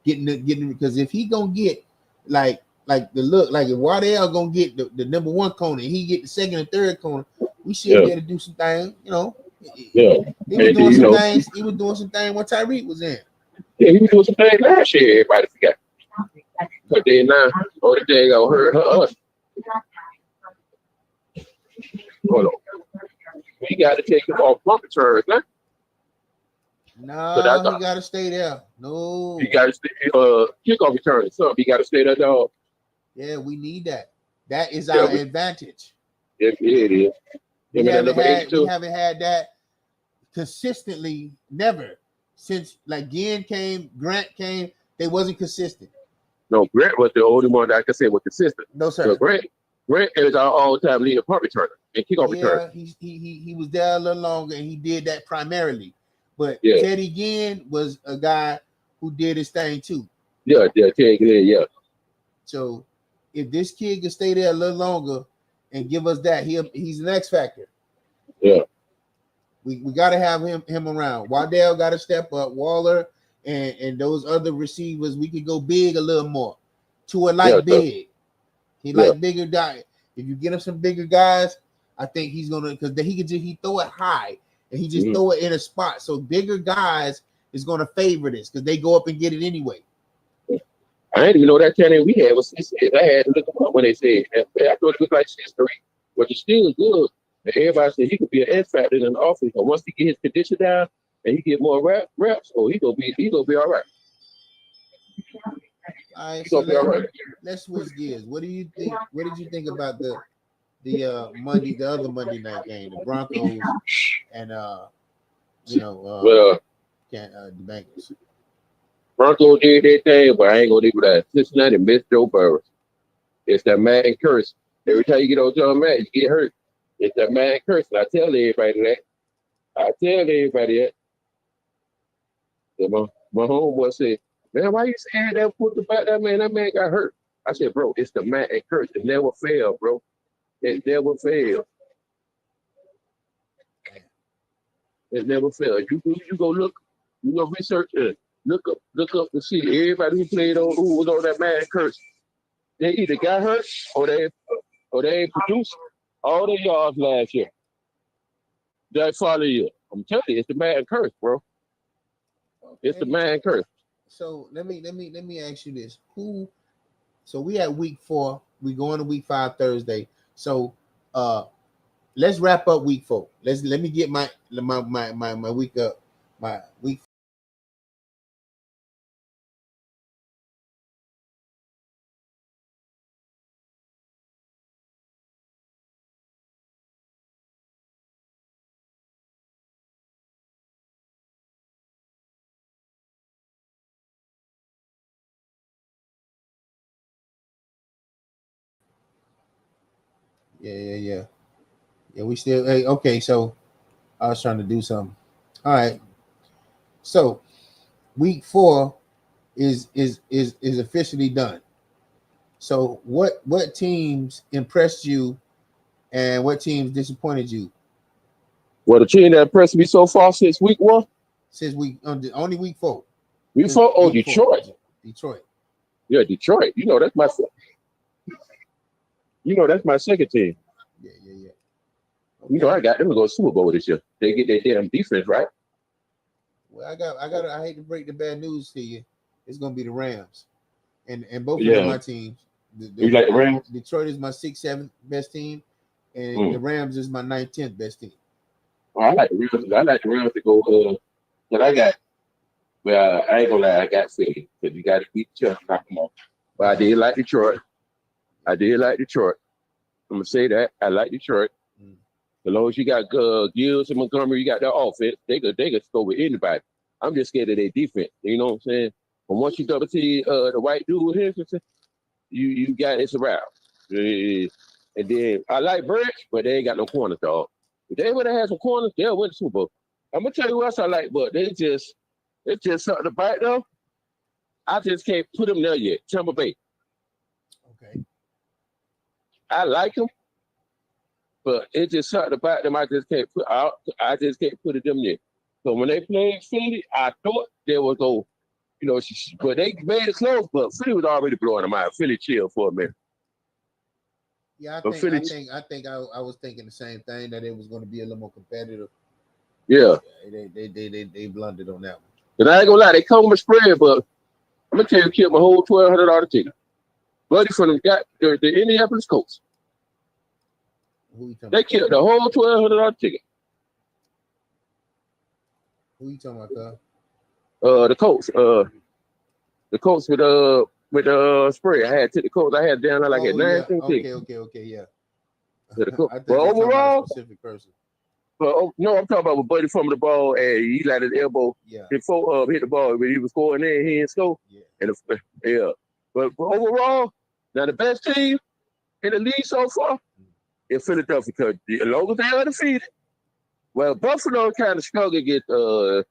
getting because if he gonna get like the look, like if Waddell gonna get the number one corner and he get the second and third corner, we should be able to do some things, Yeah. He was doing some things. He was doing some things when Tyreek was in. Yeah, he was doing some things last year. Everybody forgot. But then now, the thing gonna hurt us. Hold on. We got to take him off punt returns, huh? No, he got to stay there. No. He got to stay kickoff returns. So he got to stay there, dog. Yeah, we need that. That is our advantage. It is. We haven't had that consistently, never. Since like Grant came, they wasn't consistent. No, Grant was the only one that I could say was consistent. No, sir. So Grant is our all-time leading punt returner and kickoff returner. He was there a little longer and he did that primarily. But Yeah. Teddy Ginn was a guy who did his thing too. Yeah, Teddy Ginn, yeah. So if this kid can stay there a little longer and give us that, he's an X factor. Yeah. We got to have him around. Waddell got to step up. Waller and those other receivers, we could go big a little more. Tua big. He like bigger guys. If you get him some bigger guys, I think he's gonna because he throw it high and he just throw it in a spot. So bigger guys is gonna favor this because they go up and get it anyway. I didn't even know that channel we had was 6. I had to look them up when they said I thought it was like 6-3, which is still good. And everybody said he could be an X factor in the offense. But once he get his condition down and he get more reps, he gonna be all right. All right, so let's switch gears. What do you think? What did you think about the other Monday night game, the Broncos and the Bengals? Broncos did their thing, but I ain't gonna leave it at Cincinnati missed Joe Burrow. It's that Madden curse. Every time you get on John Madden, you get hurt. It's that Madden curse. And I tell everybody that. So my homeboy said, "Man, why you saying that? Put the back that man got hurt." I said, "Bro, it's the Madden curse. It never failed, bro. It never failed. It never failed. You go look, you go research it. Look up to see everybody who was on that Madden curse. They either got hurt or they ain't produced all their yards last year. That following year. I'm telling you, it's the Madden curse, bro. It's the Madden curse." So let me ask you this: So we at week 4. We going to week 5 Thursday. So let's wrap up week 4. Let me get my week up. My week. Yeah. We still okay. So I was trying to do something. All right. So week 4 is officially done. So what teams impressed you and what teams disappointed you? Well, the team that impressed me so far since week 1? Since only week 4. Week 4? Oh, week Detroit. 4. Detroit. Yeah, Detroit. You know that's my second team. Yeah. Okay. You know I got them to go Super Bowl this year. They get their damn defense right. Well, I hate to break the bad news to you. It's gonna be the Rams. And both of my teams. You like the Rams? Detroit is my 6th, 7th best team, and the Rams is my 9th, 10th best team. Oh, I like the Rams. I like the Rams to go. But I got. Well, I ain't gonna lie. I got Philly because you got to beat each other, knock them off. But I did like Detroit. I'm gonna say that I like Detroit. As long as you got Gills and Montgomery, you got their offense. They could score with anybody. I'm just scared of their defense. You know what I'm saying? But once you double see the white dude here, you got it's around. And then I like Birch, but they ain't got no corners, dog. If they would have had some corners, they'll win the Super Bowl. I'm gonna tell you what else I like, but it's just something about them. I just can't put them there yet. Tampa Bay. Okay. I like them, but it's just something about them I just can't put out. I just can't put it them there. So when they played Philly, I thought they would go, but they made it close, but Philly was already blowing them out. Philly chilled for a minute. Yeah, I think I was thinking the same thing, that it was going to be a little more competitive. Yeah. They blundered on that one. But I ain't gonna lie, they come with spread, but I'm gonna tell you, killed my whole $1,200 ticket. Buddy from the Indianapolis Colts. They killed the whole $1,200 ticket. Who you talking about, The Colts. The Colts with spread. I had to the Colts. I had down there like at 9 tickets. Okay, yeah. But overall, specific person. But no, I'm talking about with Buddy fumbling the ball and he let his elbow before hit the ball when he was scoring there. He didn't score. Yeah. But overall, now the best team in the league so far is Philadelphia, because as long as they're undefeated. Well, Buffalo kind of struggled against the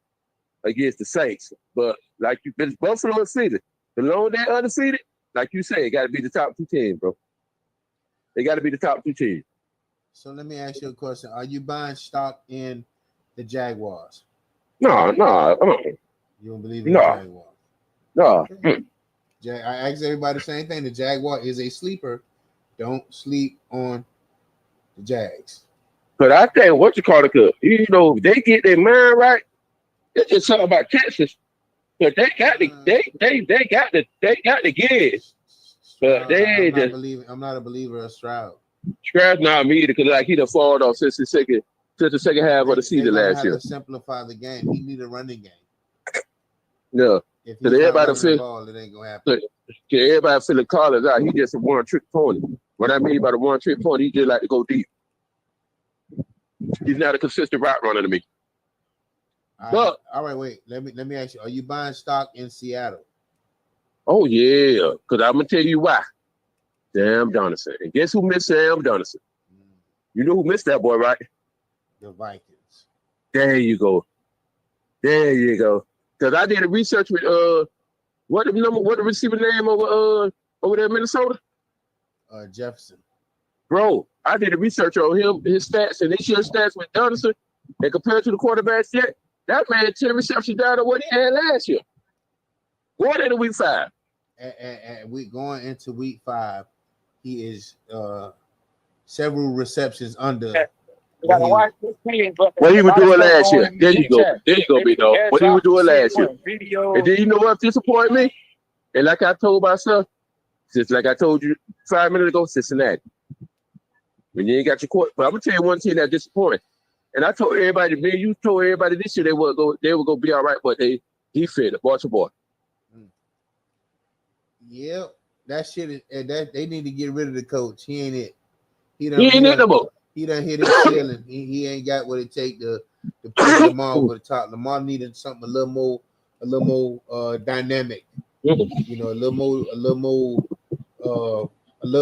Saints, but like Buffalo and Philly, as long as they're undefeated, like you say, it got to be the top 2 teams, bro. They got to be the top 2 teams. So let me ask you a question. Are you buying stock in the Jaguars? No. You don't believe in the Jaguars? No. Okay. I asked everybody the same thing. The Jaguar is a sleeper. Don't sleep on the Jags. But I think what you call it, if they get their mind right, it's something about Texas. But they got the gears. But I'm not a believer of Stroud. Stroud's not me either, because like he done fallen off since the second half of the season last year. To simplify the game. He need a running game. Yeah. If he's not running the ball, it ain't gonna happen. Everybody feeling Collins out. He just a one-trick pony. What I mean by the one-trick pony, he just like to go deep. He's not a consistent route runner to me. All right, wait. Let me ask you. Are you buying stock in Seattle? Oh yeah, because I'm gonna tell you why. Sam Donaldson. And guess who missed Sam Donaldson? You know who missed that boy, right? The Vikings. There you go. Because I did a research with what the receiver name over there in Minnesota? Jefferson. Bro, I did a research on him, his stats, and this year's stats with Donaldson, and compared to the quarterbacks yet, that man had 10 receptions down to what he had last year. Going into week 5. And we going into week 5. He is several receptions under. What he was doing last year. There you go, big dog. What he was doing last year. And then you know what disappointed me? And like I told myself, just like I told you 5 minutes ago, Cincinnati. When you ain't got your court, but I'm gonna tell you one team that disappointed. And I told everybody, man, you told everybody this year they were gonna be all right, but they defended Baltimore. Yep. That shit is that they need to get rid of the coach. He ain't it. He ain't it no more. He done hit his ceiling. He ain't got what it take to put Lamar over the top. Lamar needed something a little more dynamic. You know, a little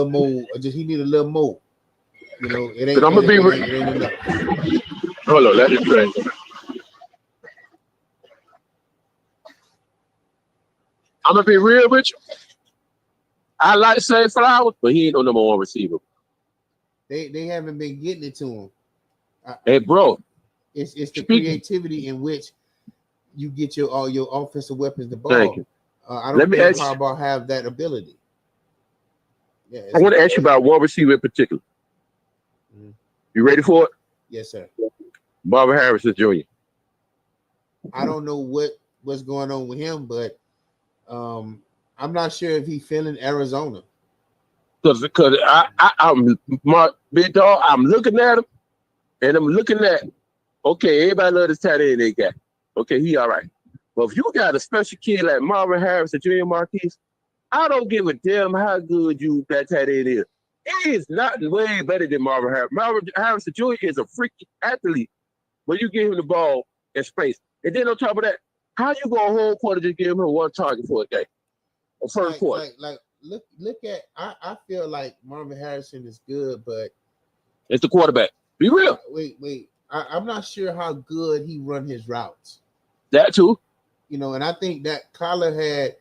more. Just he need a little more. You know, it ain't. But I'm gonna be enough. Hold on, let it drink. I'm gonna be real with you. I like to say Flowers, but he ain't no number one receiver. They haven't been getting it to him. Hey, bro. It's the creativity in which you get all your offensive weapons the ball. Thank you. I don't think Harbaugh have that ability. Yeah, I want to ask you about one receiver in particular. Mm-hmm. You ready for it? Yes, sir. Marvin Harrison Jr. I don't know what's going on with him, but I'm not sure if he's feeling Arizona. Because I'm big dog. I'm looking at him, and I'm looking at. Okay, everybody love this tight end they got. Okay, he all right. But if you got a special kid like Marvin Harrison Jr. Marquise, I don't give a damn how good that tight end is. He is not way better than Marvin Harrison. Marvin Harrison Jr. is a freaking athlete when you give him the ball in space. And then on top of that, how you go a whole quarter just give him one target for a day? A first quarter. Look at I feel like Marvin Harrison is good, but it's the quarterback. Be real. Wait. I'm not sure how good he run his routes. That too. And I think that Kyler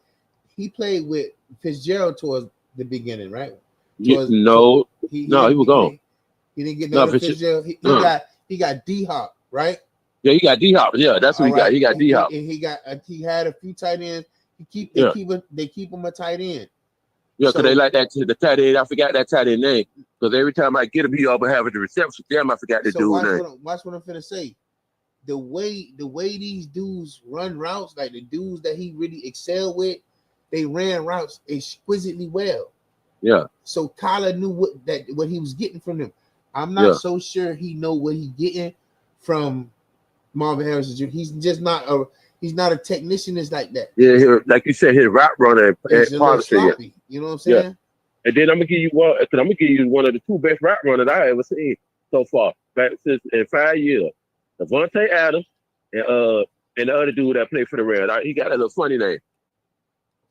he played with Fitzgerald towards the beginning, right? He was gone. He didn't get no Fitzgerald. He got D-Hop, right? Yeah, he got D-Hop. Yeah, that's what he got. He got D-Hop. And he had a few tight ends. They keep him a tight end. Yeah, because they like that the tight end. I forgot that tight end name. Because every time I get him, he always have the reception. Damn, I forgot the dude's name. Watch what I'm finna say. The way these dudes run routes, like the dudes that he really excelled with, they ran routes exquisitely well. Yeah. So Kyler knew what he was getting from them. I'm not so sure he know what he getting from Marvin Harrison Jr. He's just not a technician is like that. Yeah, like you said, his route runner is a little sloppy. You know what I'm saying? Yeah. And then I'm gonna give you one. I'm gonna give you one of the two best route runners I ever seen so far, back since in 5 years. Devontae Adams and the other dude that played for the Rams. He got a little funny name.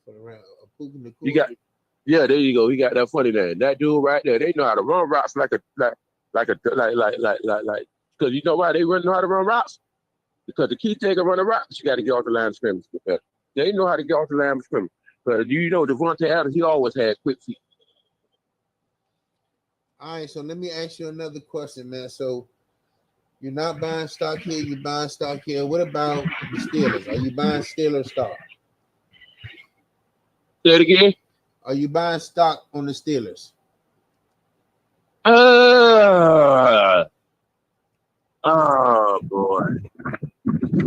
For the Rams, there you go. He got that funny name. That dude right there. They know how to run routes like because you know why they know how to run routes? Because the key thing to run a route, you got to get off the line of scrimmage. They know how to get off the line of scrimmage. But Devontae Adams, he always had quick feet. All right, so let me ask you another question, man. So you're not buying stock here, you're buying stock here. What about the Steelers? Are you buying Steelers stock? Say it again. Are you buying stock on the Steelers? Oh boy.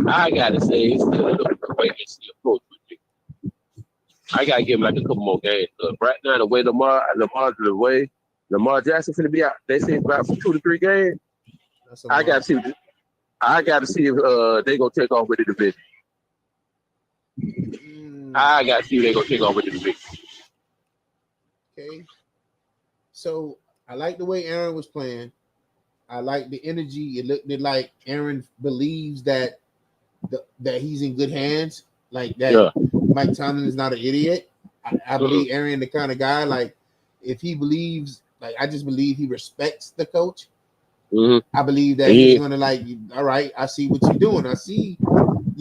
I gotta say it's still a little wait and see approach with me. I gotta give him like a couple more games. Right now, the way Lamar Jackson finna be out. They say about 2 to 3 games. I gotta see if they gonna take off with the division. I gotta see if they gonna take off with the division. Okay. So I like the way Aaron was playing. I like the energy. It looked like Aaron believes that he's in good hands. Like that. Yeah. Mike Tomlin is not an idiot. I believe Aaron the kind of guy, like, if he believes, like, I just believe he respects the coach. Mm-hmm. I believe that he's gonna, like, all right, I see what you're doing. I see,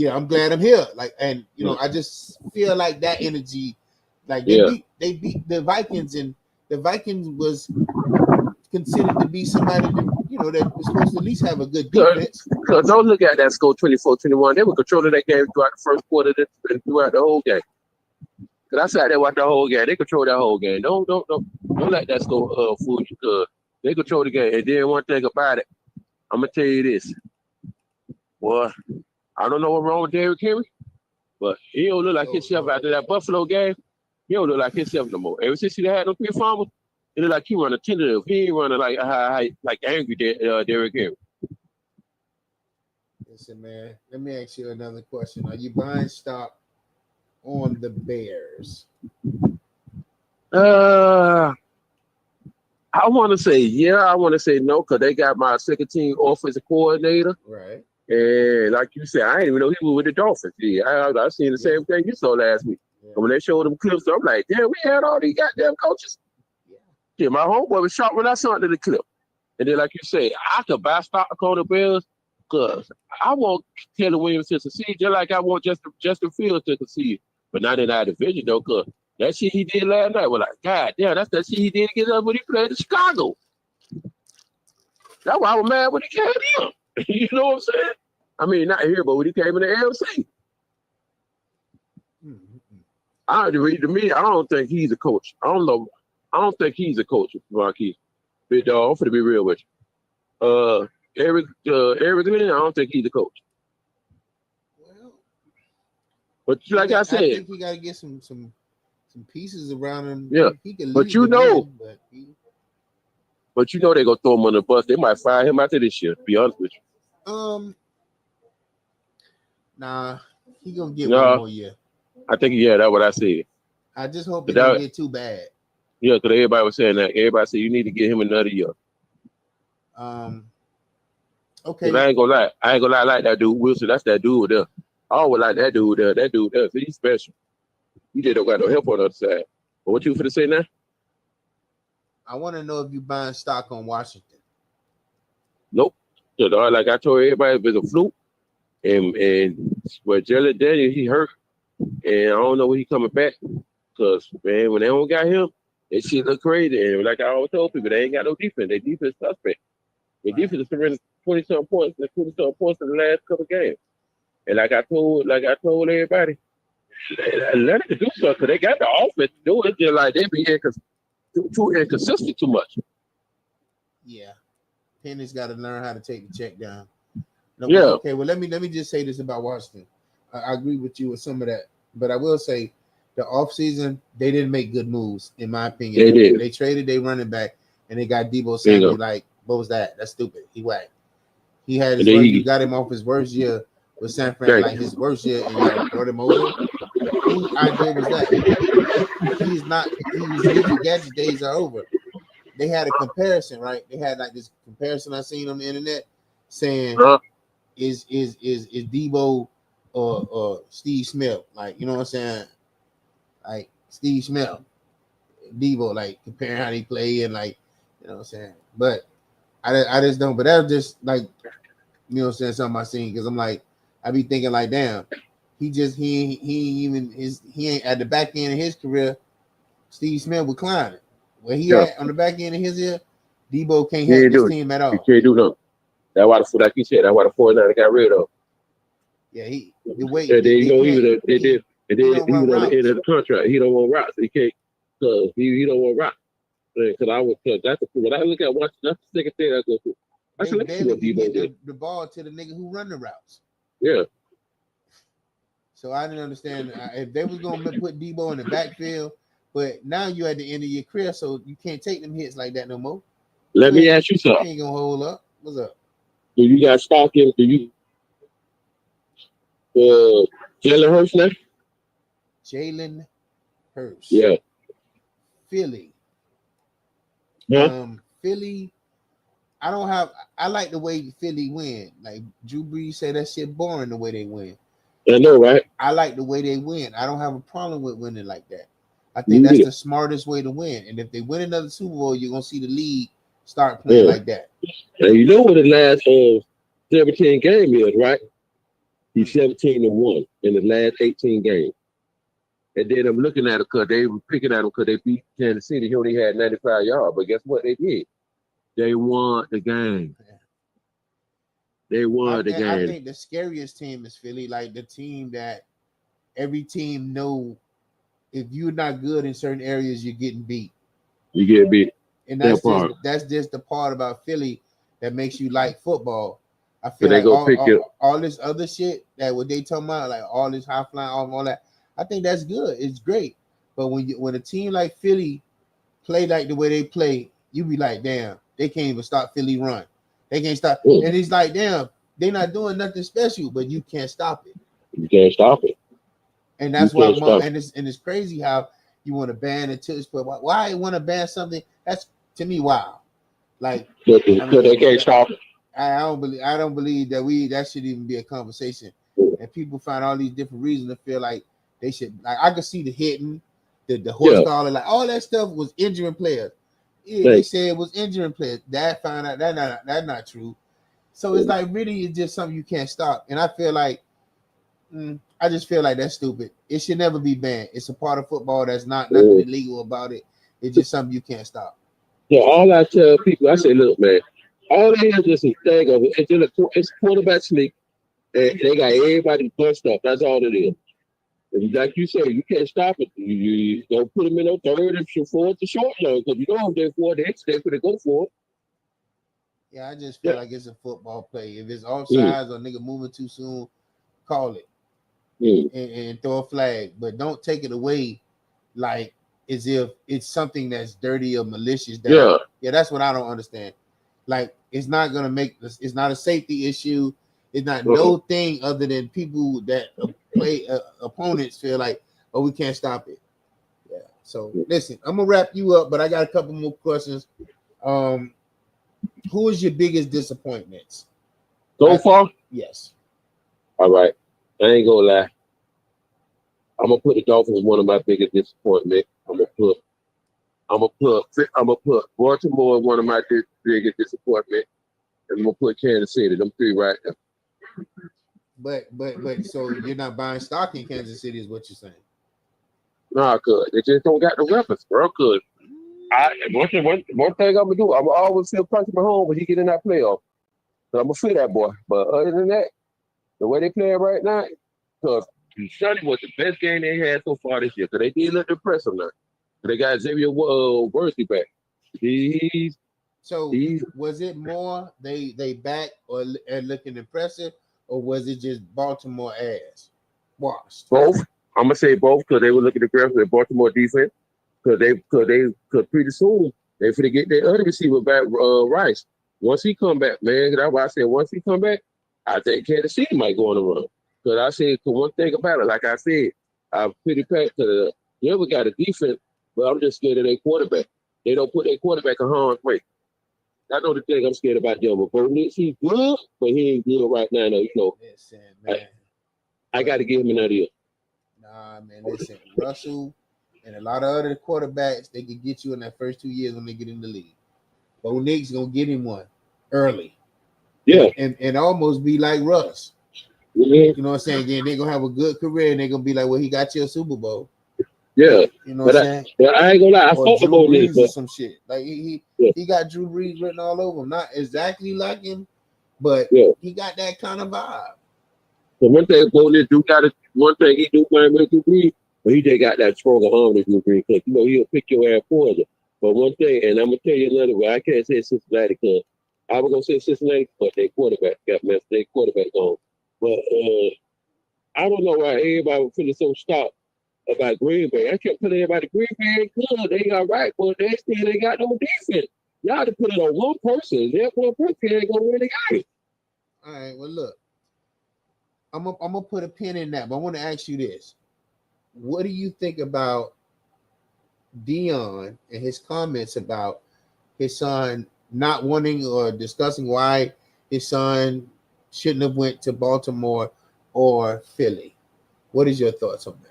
I'm glad I'm here. Like, and I just feel like that energy, like they beat the Vikings, and the Vikings was considered to be somebody that was supposed to at least have a good defense. Because don't look at that score 24-21. They were controlling that game throughout the first quarter and throughout the whole game. Because I sat there watching the whole game. They control that whole game. Don't let that score fool you. Because they control the game. And then one thing about it, I'm gonna tell you this. Boy, I don't know what's wrong with Derrick Henry, but he don't look like himself after that Buffalo game. He don't look like himself no more. Ever since he had those 3 fumbles, it looked like he running tentative. He ain't running like angry Derrick Henry. Listen, man, let me ask you another question. Are you buying stock on the Bears? I want to say yeah. I want to say no, because they got my second team offensive coordinator. Right. And like you said, I didn't even know he was with the Dolphins. Yeah, I seen the same thing you saw last week. Yeah. When they showed them clips, I'm like, damn, we had all these goddamn coaches. Yeah, my homeboy was shocked when I saw it in the clip. And then, like you say, I could buy stock on the Bears Cause I want Taylor Williams to succeed, just like I want Justin Fields to succeed, but not in our division though. Cause that shit he did last night was like, God damn, that's that shit he did against us when he played in Chicago. That's why I was mad when he came in. You know what I'm saying? I mean, not here, but when he came in the AFC. To me, I don't think he's a coach. I don't know. I don't think he's a coach, Marquis. Big dog, I'm finna be real with you. Eric Glenn, I don't think he's a coach. Well, but like I said, I think he got to get some pieces around him. Yeah, he can but lead you the know, men, but you know they're gonna throw him on the bus. They might fire him after this year. To be honest with you. Nah, he gonna get one more year. I think that's what I said. I just hope it don't get too bad. Yeah, because everybody was saying that. Everybody said you need to get him another year. Okay. I ain't gonna lie. I like that dude Wilson. That's that dude there. I always like that dude there. That dude there. He's special. He just don't got no help on the other side. But what you finna say now? I want to know if you buying stock on Washington. Nope. So, like I told everybody, it was a fluke. And but Jalen Daniel, he hurt. And I don't know when he coming back. Because, man, when they don't got him, that shit look crazy. And like I always told people, they ain't got no defense. Their defense suspect. Their defense is surrendered 20-something points in the last couple of games. And like I told everybody, let it do something. Because they got the offense to do it. Just like they be too inconsistent too much. Yeah. Penny's got to learn how to take the check down. No, yeah. Okay, well, let me just say this about Washington. I agree with you with some of that. But I will say the offseason, they didn't make good moves, in my opinion. They did. They traded their running back, and they got Deebo Samuel. Like, what was that? That's stupid. He whacked. He had his worst, you got him off his worst year with San Fran, like his worst year, and y'all brought him over. Whose idea was that? He's not. His gadget days are over. They had a comparison, right? They had like this comparison I seen on the internet saying, is Deebo or Steve Smith? Like, you know what I'm saying? Like Steve Smith, Deebo, like comparing how they play and like, you know what I'm saying? But I just don't. But that was just like, you know what I'm saying? Something I seen because I'm like, I be thinking like, damn, he ain't at the back end of his career. Steve Smith was climbing. Where he at on the back end of his year, Deebo can't help his team at all. He can't do nothing. That's why like you said, that's why the 49ers got rid of. Yeah, he the way he was on the end of the contract. He don't want routes. He can't because he don't want routes. Because that's when I look at watching, that's the second thing I go through. I said, let's see what Deebo did. The ball to the nigga who run the routes. Yeah. So I didn't understand if they was gonna put Deebo in the backfield, but now you're at the end of your career, so you can't take them hits like that no more. Let me ask you something. You ain't gonna hold up. What's up? Do you got stock in? Do you? Jalen Hurts now? Jalen Hurts. Yeah. Philly. Yeah. Philly. I like the way Philly win. Like Drew Brees said, that shit boring the way they win. I know, right? I like the way they win. I don't have a problem with winning like that. I think that's the smartest way to win. And if they win another Super Bowl, you're gonna see the league start playing like that. And you know what the last 17 game is, right? He's 17-1 in the last 18 games. And then I'm looking at it because they were picking at him because they beat Kansas City. He only had 95 yards. But guess what they did? They won the game. They won the game. I think the scariest team is Philly, like the team that every team know if you're not good in certain areas, you're getting beat. You get beat. And that's just the part about Philly that makes you like football. I feel like all this other shit that what they talking about, like all this high flying, all that, I think that's good. It's great. But when a team like Philly play like the way they play, you be like, damn, they can't even stop Philly run. They can't stop. And it's like, damn, they're not doing nothing special, but you can't stop it. You can't stop it. And that's why it's crazy how you want to ban a touch, but why you want to ban something that's to me wild. Like because they can't stop it. I don't believe that should even be a conversation. And people find all these different reasons to feel like they should. Like I could see the hitting, the horse collar, like all that stuff was injuring players. Yeah, they said it was injuring players. That found out that's not true. So it's like really, it's just something you can't stop. And I feel like, I just feel like that's stupid. It should never be banned. It's a part of football. That's not nothing illegal about it. It's just something you can't stop. So all I tell people, I say, look, man, all they is just a thing of it. It's quarterback sneak, and they got everybody bunched up. That's all it is. And like you say, you can't stop it. You don't put them in a third and fourth to short yard because you know if they're for it, they're going to go for it. Yeah, I just feel like it's a football play. If it's offsides or nigga moving too soon, call it and throw a flag. But don't take it away like as if it's something that's dirty or malicious. Yeah, that's what I don't understand. Like, it's not going to make this, it's not a safety issue. It's not no thing other than people that play opponents feel like, oh, we can't stop it. Yeah. So listen, I'm gonna wrap you up, but I got a couple more questions. Who is your biggest disappointments so far? Yes. All right, I ain't gonna lie. I'm gonna put the Dolphins one of my biggest disappointments. I'm gonna put Baltimore one of my biggest disappointment, and I'm gonna put Kansas City. Them three right there. But so you're not buying stock in Kansas City, is what you're saying? Nah, cuz they just don't got the weapons, bro. Cuz one thing I'm gonna do, I'm gonna always feel Patrick Mahomes when he get in that playoff. So I'm gonna feel that boy. But other than that, the way they play right now, because Sunday was the best game they had so far this year. Because they did look impressive now. They got Xavier Worthy back. Was it more they back or and looking impressive, or was it just Baltimore ass washed? Both. I'm gonna say both because they were looking aggressive at Baltimore defense. Because pretty soon they finna get their other receiver back, Rice. Once he come back, man, that's why I said once he come back, I think Kansas City might go on the run. Because I said, one thing about it, like I said, I'm pretty packed to the never got a defense, but I'm just scared of their quarterback. They don't put their quarterback in harm's way. I know the thing I'm scared about them, but Burnett, he's good, but he ain't good right now. You know, listen, man. I got to give him another year. Nah, man, listen, Russell and a lot of other quarterbacks, they can get you in that first 2 years when they get in the league. Bo Nick's gonna get him one early. Yeah. And almost be like Russ. Mm-hmm. You know what I'm saying? Again, they're gonna have a good career and they're gonna be like, well, he got you a Super Bowl. Yeah. You know what I'm saying? But I ain't gonna lie, I thought about this, or some shit. Like he got Drew Brees written all over him. Not exactly like him, but he got that kind of vibe. So one thing one thing he do find with Drew Brees, but he just got that stronger arm than Drew Brees, because you know he'll pick your ass for you. But one thing, and I'm gonna tell you another way, I can't say Cincinnati because I was gonna say Cincinnati, but their quarterback got messed. Their quarterback gone. But I don't know why everybody was feeling so stopped about Green Bay. I kept telling everybody Green Bay ain't good. They got right, but they still ain't got no defense. Y'all to put it on one person. That one person ain't gonna win the game. All right. Well, look, I'm gonna put a pin in that, but I want to ask you this: what do you think about Dion and his comments about his son not wanting or discussing why his son shouldn't have went to Baltimore or Philly? What is your thoughts on that?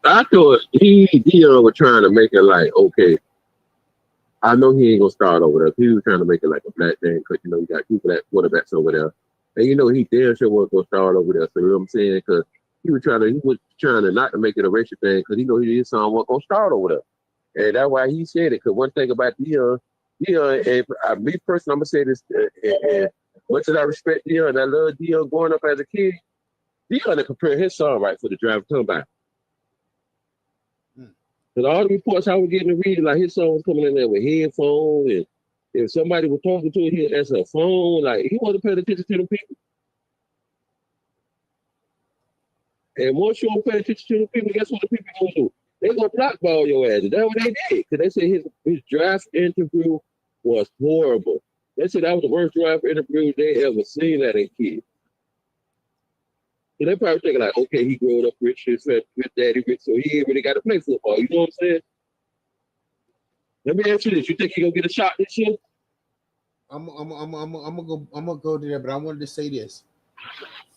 I thought Dion was trying to make it like, okay, I know he ain't gonna start over there. He was trying to make it like a black thing because you know you got two black quarterbacks over there, and you know he damn sure wasn't gonna start over there. So you know what I'm saying? Because he was trying to not to make it a racial thing because he know his son wasn't gonna start over there, and that's why he said it. Because one thing about Dion, and me personally, I'm gonna say this, and much as I respect Dion, I love Dion growing up as a kid. Dion to compare his son right for the draft comeback. Because all the reports I was getting to read, like his son was coming in there with headphones, and if somebody was talking to him, that's a phone. Like he wasn't paying attention to them people. And once you don't pay attention to the people, guess what the people gonna do? They gonna blackball your ass. That's what they did. Because they said his draft interview was horrible. They said that was the worst draft interview they ever seen at a kid. So they probably thinking like, okay, he grew up rich, his daddy rich, so he ain't really got to play football. You know what I'm saying? Let me ask you this: you think he gonna get a shot this year? I'm gonna go to that, but I wanted to say this: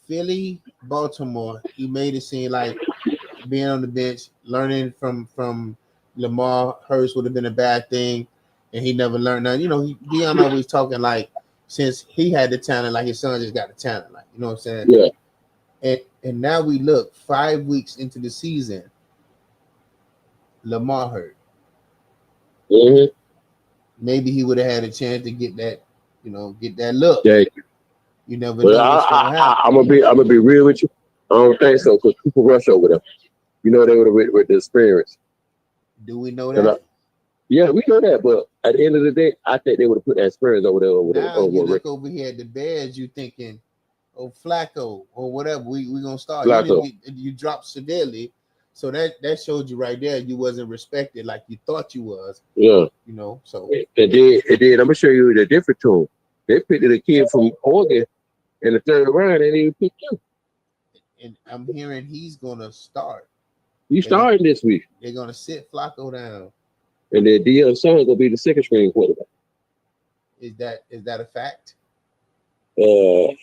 Philly, Baltimore. He made it seem like being on the bench, learning from Lamar Hurst would have been a bad thing, and he never learned that. You know, Dion always talking like since he had the talent, like his son just got the talent, like, you know what I'm saying? Yeah. And now we look 5 weeks into the season, Lamar hurt. Mm-hmm. Maybe he would have had a chance to get that, get that look. Yeah. You never know what's gonna happen. I'm gonna be real with you. I don't think so, because people rush over them. You know, they would have with the experience. Do we know that? Yeah, we know that, but at the end of the day, I think they would have put that experience over there. Now you look over here at the Bears, you thinking, oh, Flacco or whatever, we gonna start. You dropped severely, so that showed you right there you wasn't respected like you thought you was. Yeah, So it did. I'm gonna show you the different tune. They picked a kid from Oregon in the third round, and they picked you. And I'm hearing he's gonna start. He's starting this week. They're gonna sit Flacco down. And then Deion Sanders gonna be the second string quarterback. Is that a fact? I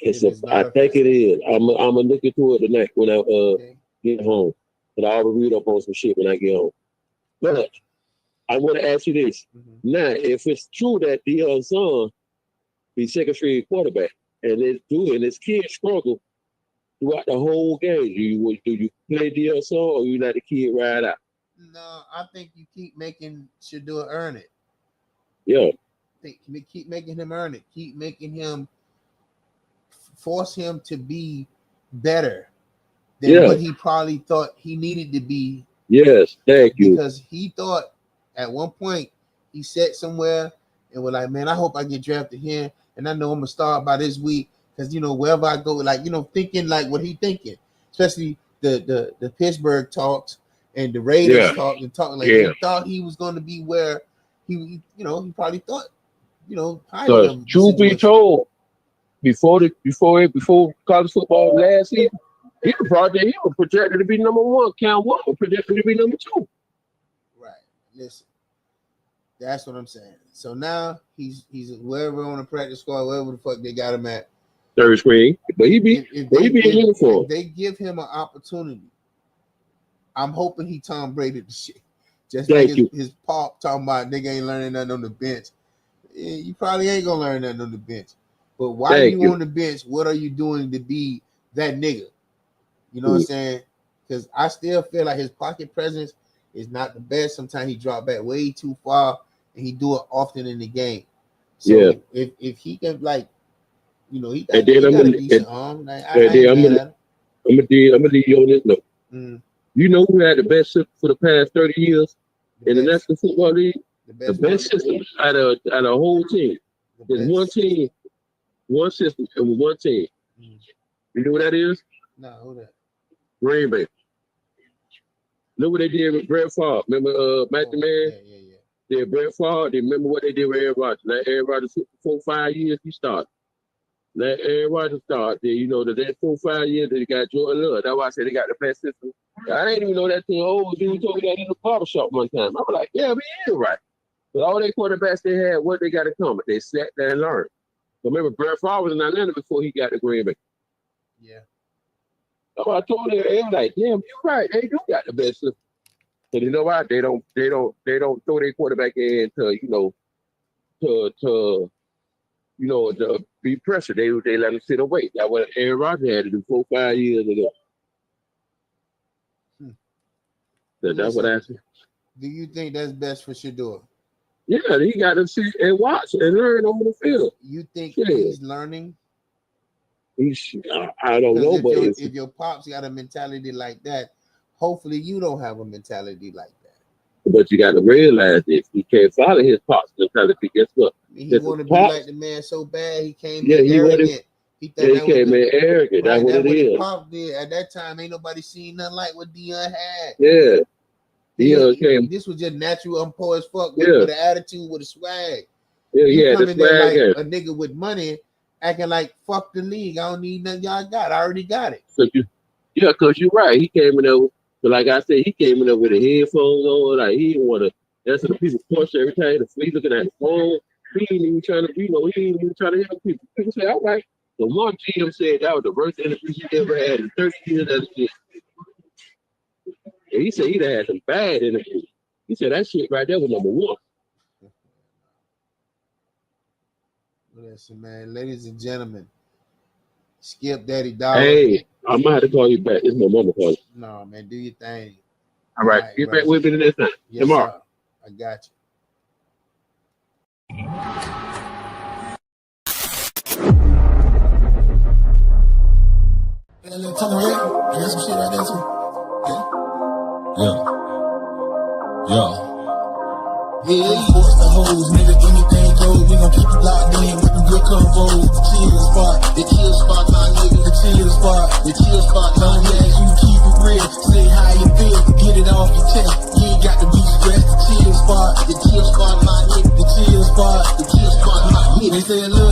think it is. I'm gonna look into it tonight when I get home. But I'll read up on some shit when I get home. But I want to ask you this. Mm-hmm. Now, if it's true that Deion Sanders be second string quarterback, and this kid struggle throughout the whole game, do you play Deion Sanders, or you let the kid ride out? No, I think you keep making Shador earn it. Yeah. Keep making him earn it. Keep making him force him to be better than what he probably thought he needed to be. Yes, thank you. Because he thought at one point he sat somewhere and was like, man, I hope I get drafted here, and I know I'm gonna start by this week, because wherever I go, like thinking like what he thinking, especially the Pittsburgh talks. And the Raiders talking like he thought he was going to be where he probably thought, So truth be told, before college football last season, he was projected to be number one. Count one was projected to be number two. Right. Listen, that's what I'm saying. So now he's wherever on the practice squad, wherever the fuck they got him at. Third screen, but he be in uniform. If they give him an opportunity, I'm hoping he Tom Brady the shit. Just like his pop talking about nigga ain't learning nothing on the bench. You probably ain't gonna learn nothing on the bench. But while you on the bench, what are you doing to be that nigga? You know what I'm saying? Because I still feel like his pocket presence is not the best. Sometimes he drop back way too far, and he do it often in the game. So if he can he got a decent arm. I'm gonna leave you on this note. You know who had the best system for the past 30 years in the National Football League? The best system out of a whole team. There's one team, one system, and one team. You know what that is? No, who that? Green Bay. Look what they did with Brett Favre. Remember Matthew Man? Yeah, Brett Favre. They remember what they did with Aaron Rodgers. Now Aaron Rodgers took 4 or 5 years, he started. Let Aaron Rodgers start. That 4 or 5 years they got Jordan Love. That's why I said they got the best system. I didn't even know that till old dude told me that in the barbershop one time. I was like, yeah, man, you're right. But all their quarterbacks they had, what they got to come? They sat there and learned. So remember, Brett Favre was in Atlanta before he got to Green Bay. Yeah. So I told him, they were like, damn, you're right. They do got the best system. So you know why? They don't throw their quarterback in to be pressure. They let him sit and wait. That's what Aaron Rodgers had to do 4 or 5 years ago. So that's what I said. Do you think that's best for Shador? Yeah, he got to sit and watch and learn on the field. You think he's learning? I don't know, but if your pops got a mentality like that, hopefully you don't have a mentality like that. But you got to realize if he can't follow his pops mentality, guess what? He want to be like the man so bad. He came in arrogant. He came in arrogant. That's what it is. Pop did at that time. Ain't nobody seen nothing like what Deion had. Yeah, Deion came. This was just natural, poor as fuck with an attitude, with a swag. Yeah, he had the swag. Like a nigga with money, acting like fuck the league. I don't need nothing y'all got. I already got it. Because you're right. He came in there. But like I said, he came in there with the headphones on. Like he didn't want to. That's what people push every time. He's looking at the phone. He ain't even trying to, he ain't even trying to help people. People say, all right. The one GM said that was the worst interview he ever had in 30 years as a kid. And he said he'd had some bad interviews. He said that shit right there was number one. Listen, man, ladies and gentlemen, Skip Daddy Dollar. Hey, I'm gonna have to call you back. It's my mama calling. No, man, do your thing. All right, get back with me this time. Yes, Tomorrow. sir. I got you. Tell me, I got some shit right there too. Yeah. Sports the hoes, nigga, anything goes. We gon' keep you locked in with them good combos. The chill spot, my nigga. The chill spot, long as you keep it real. Say how you feel, get it off your chest. You ain't got to be stressed. The chill spot, my nigga. The chill spot, my nigga. They say a little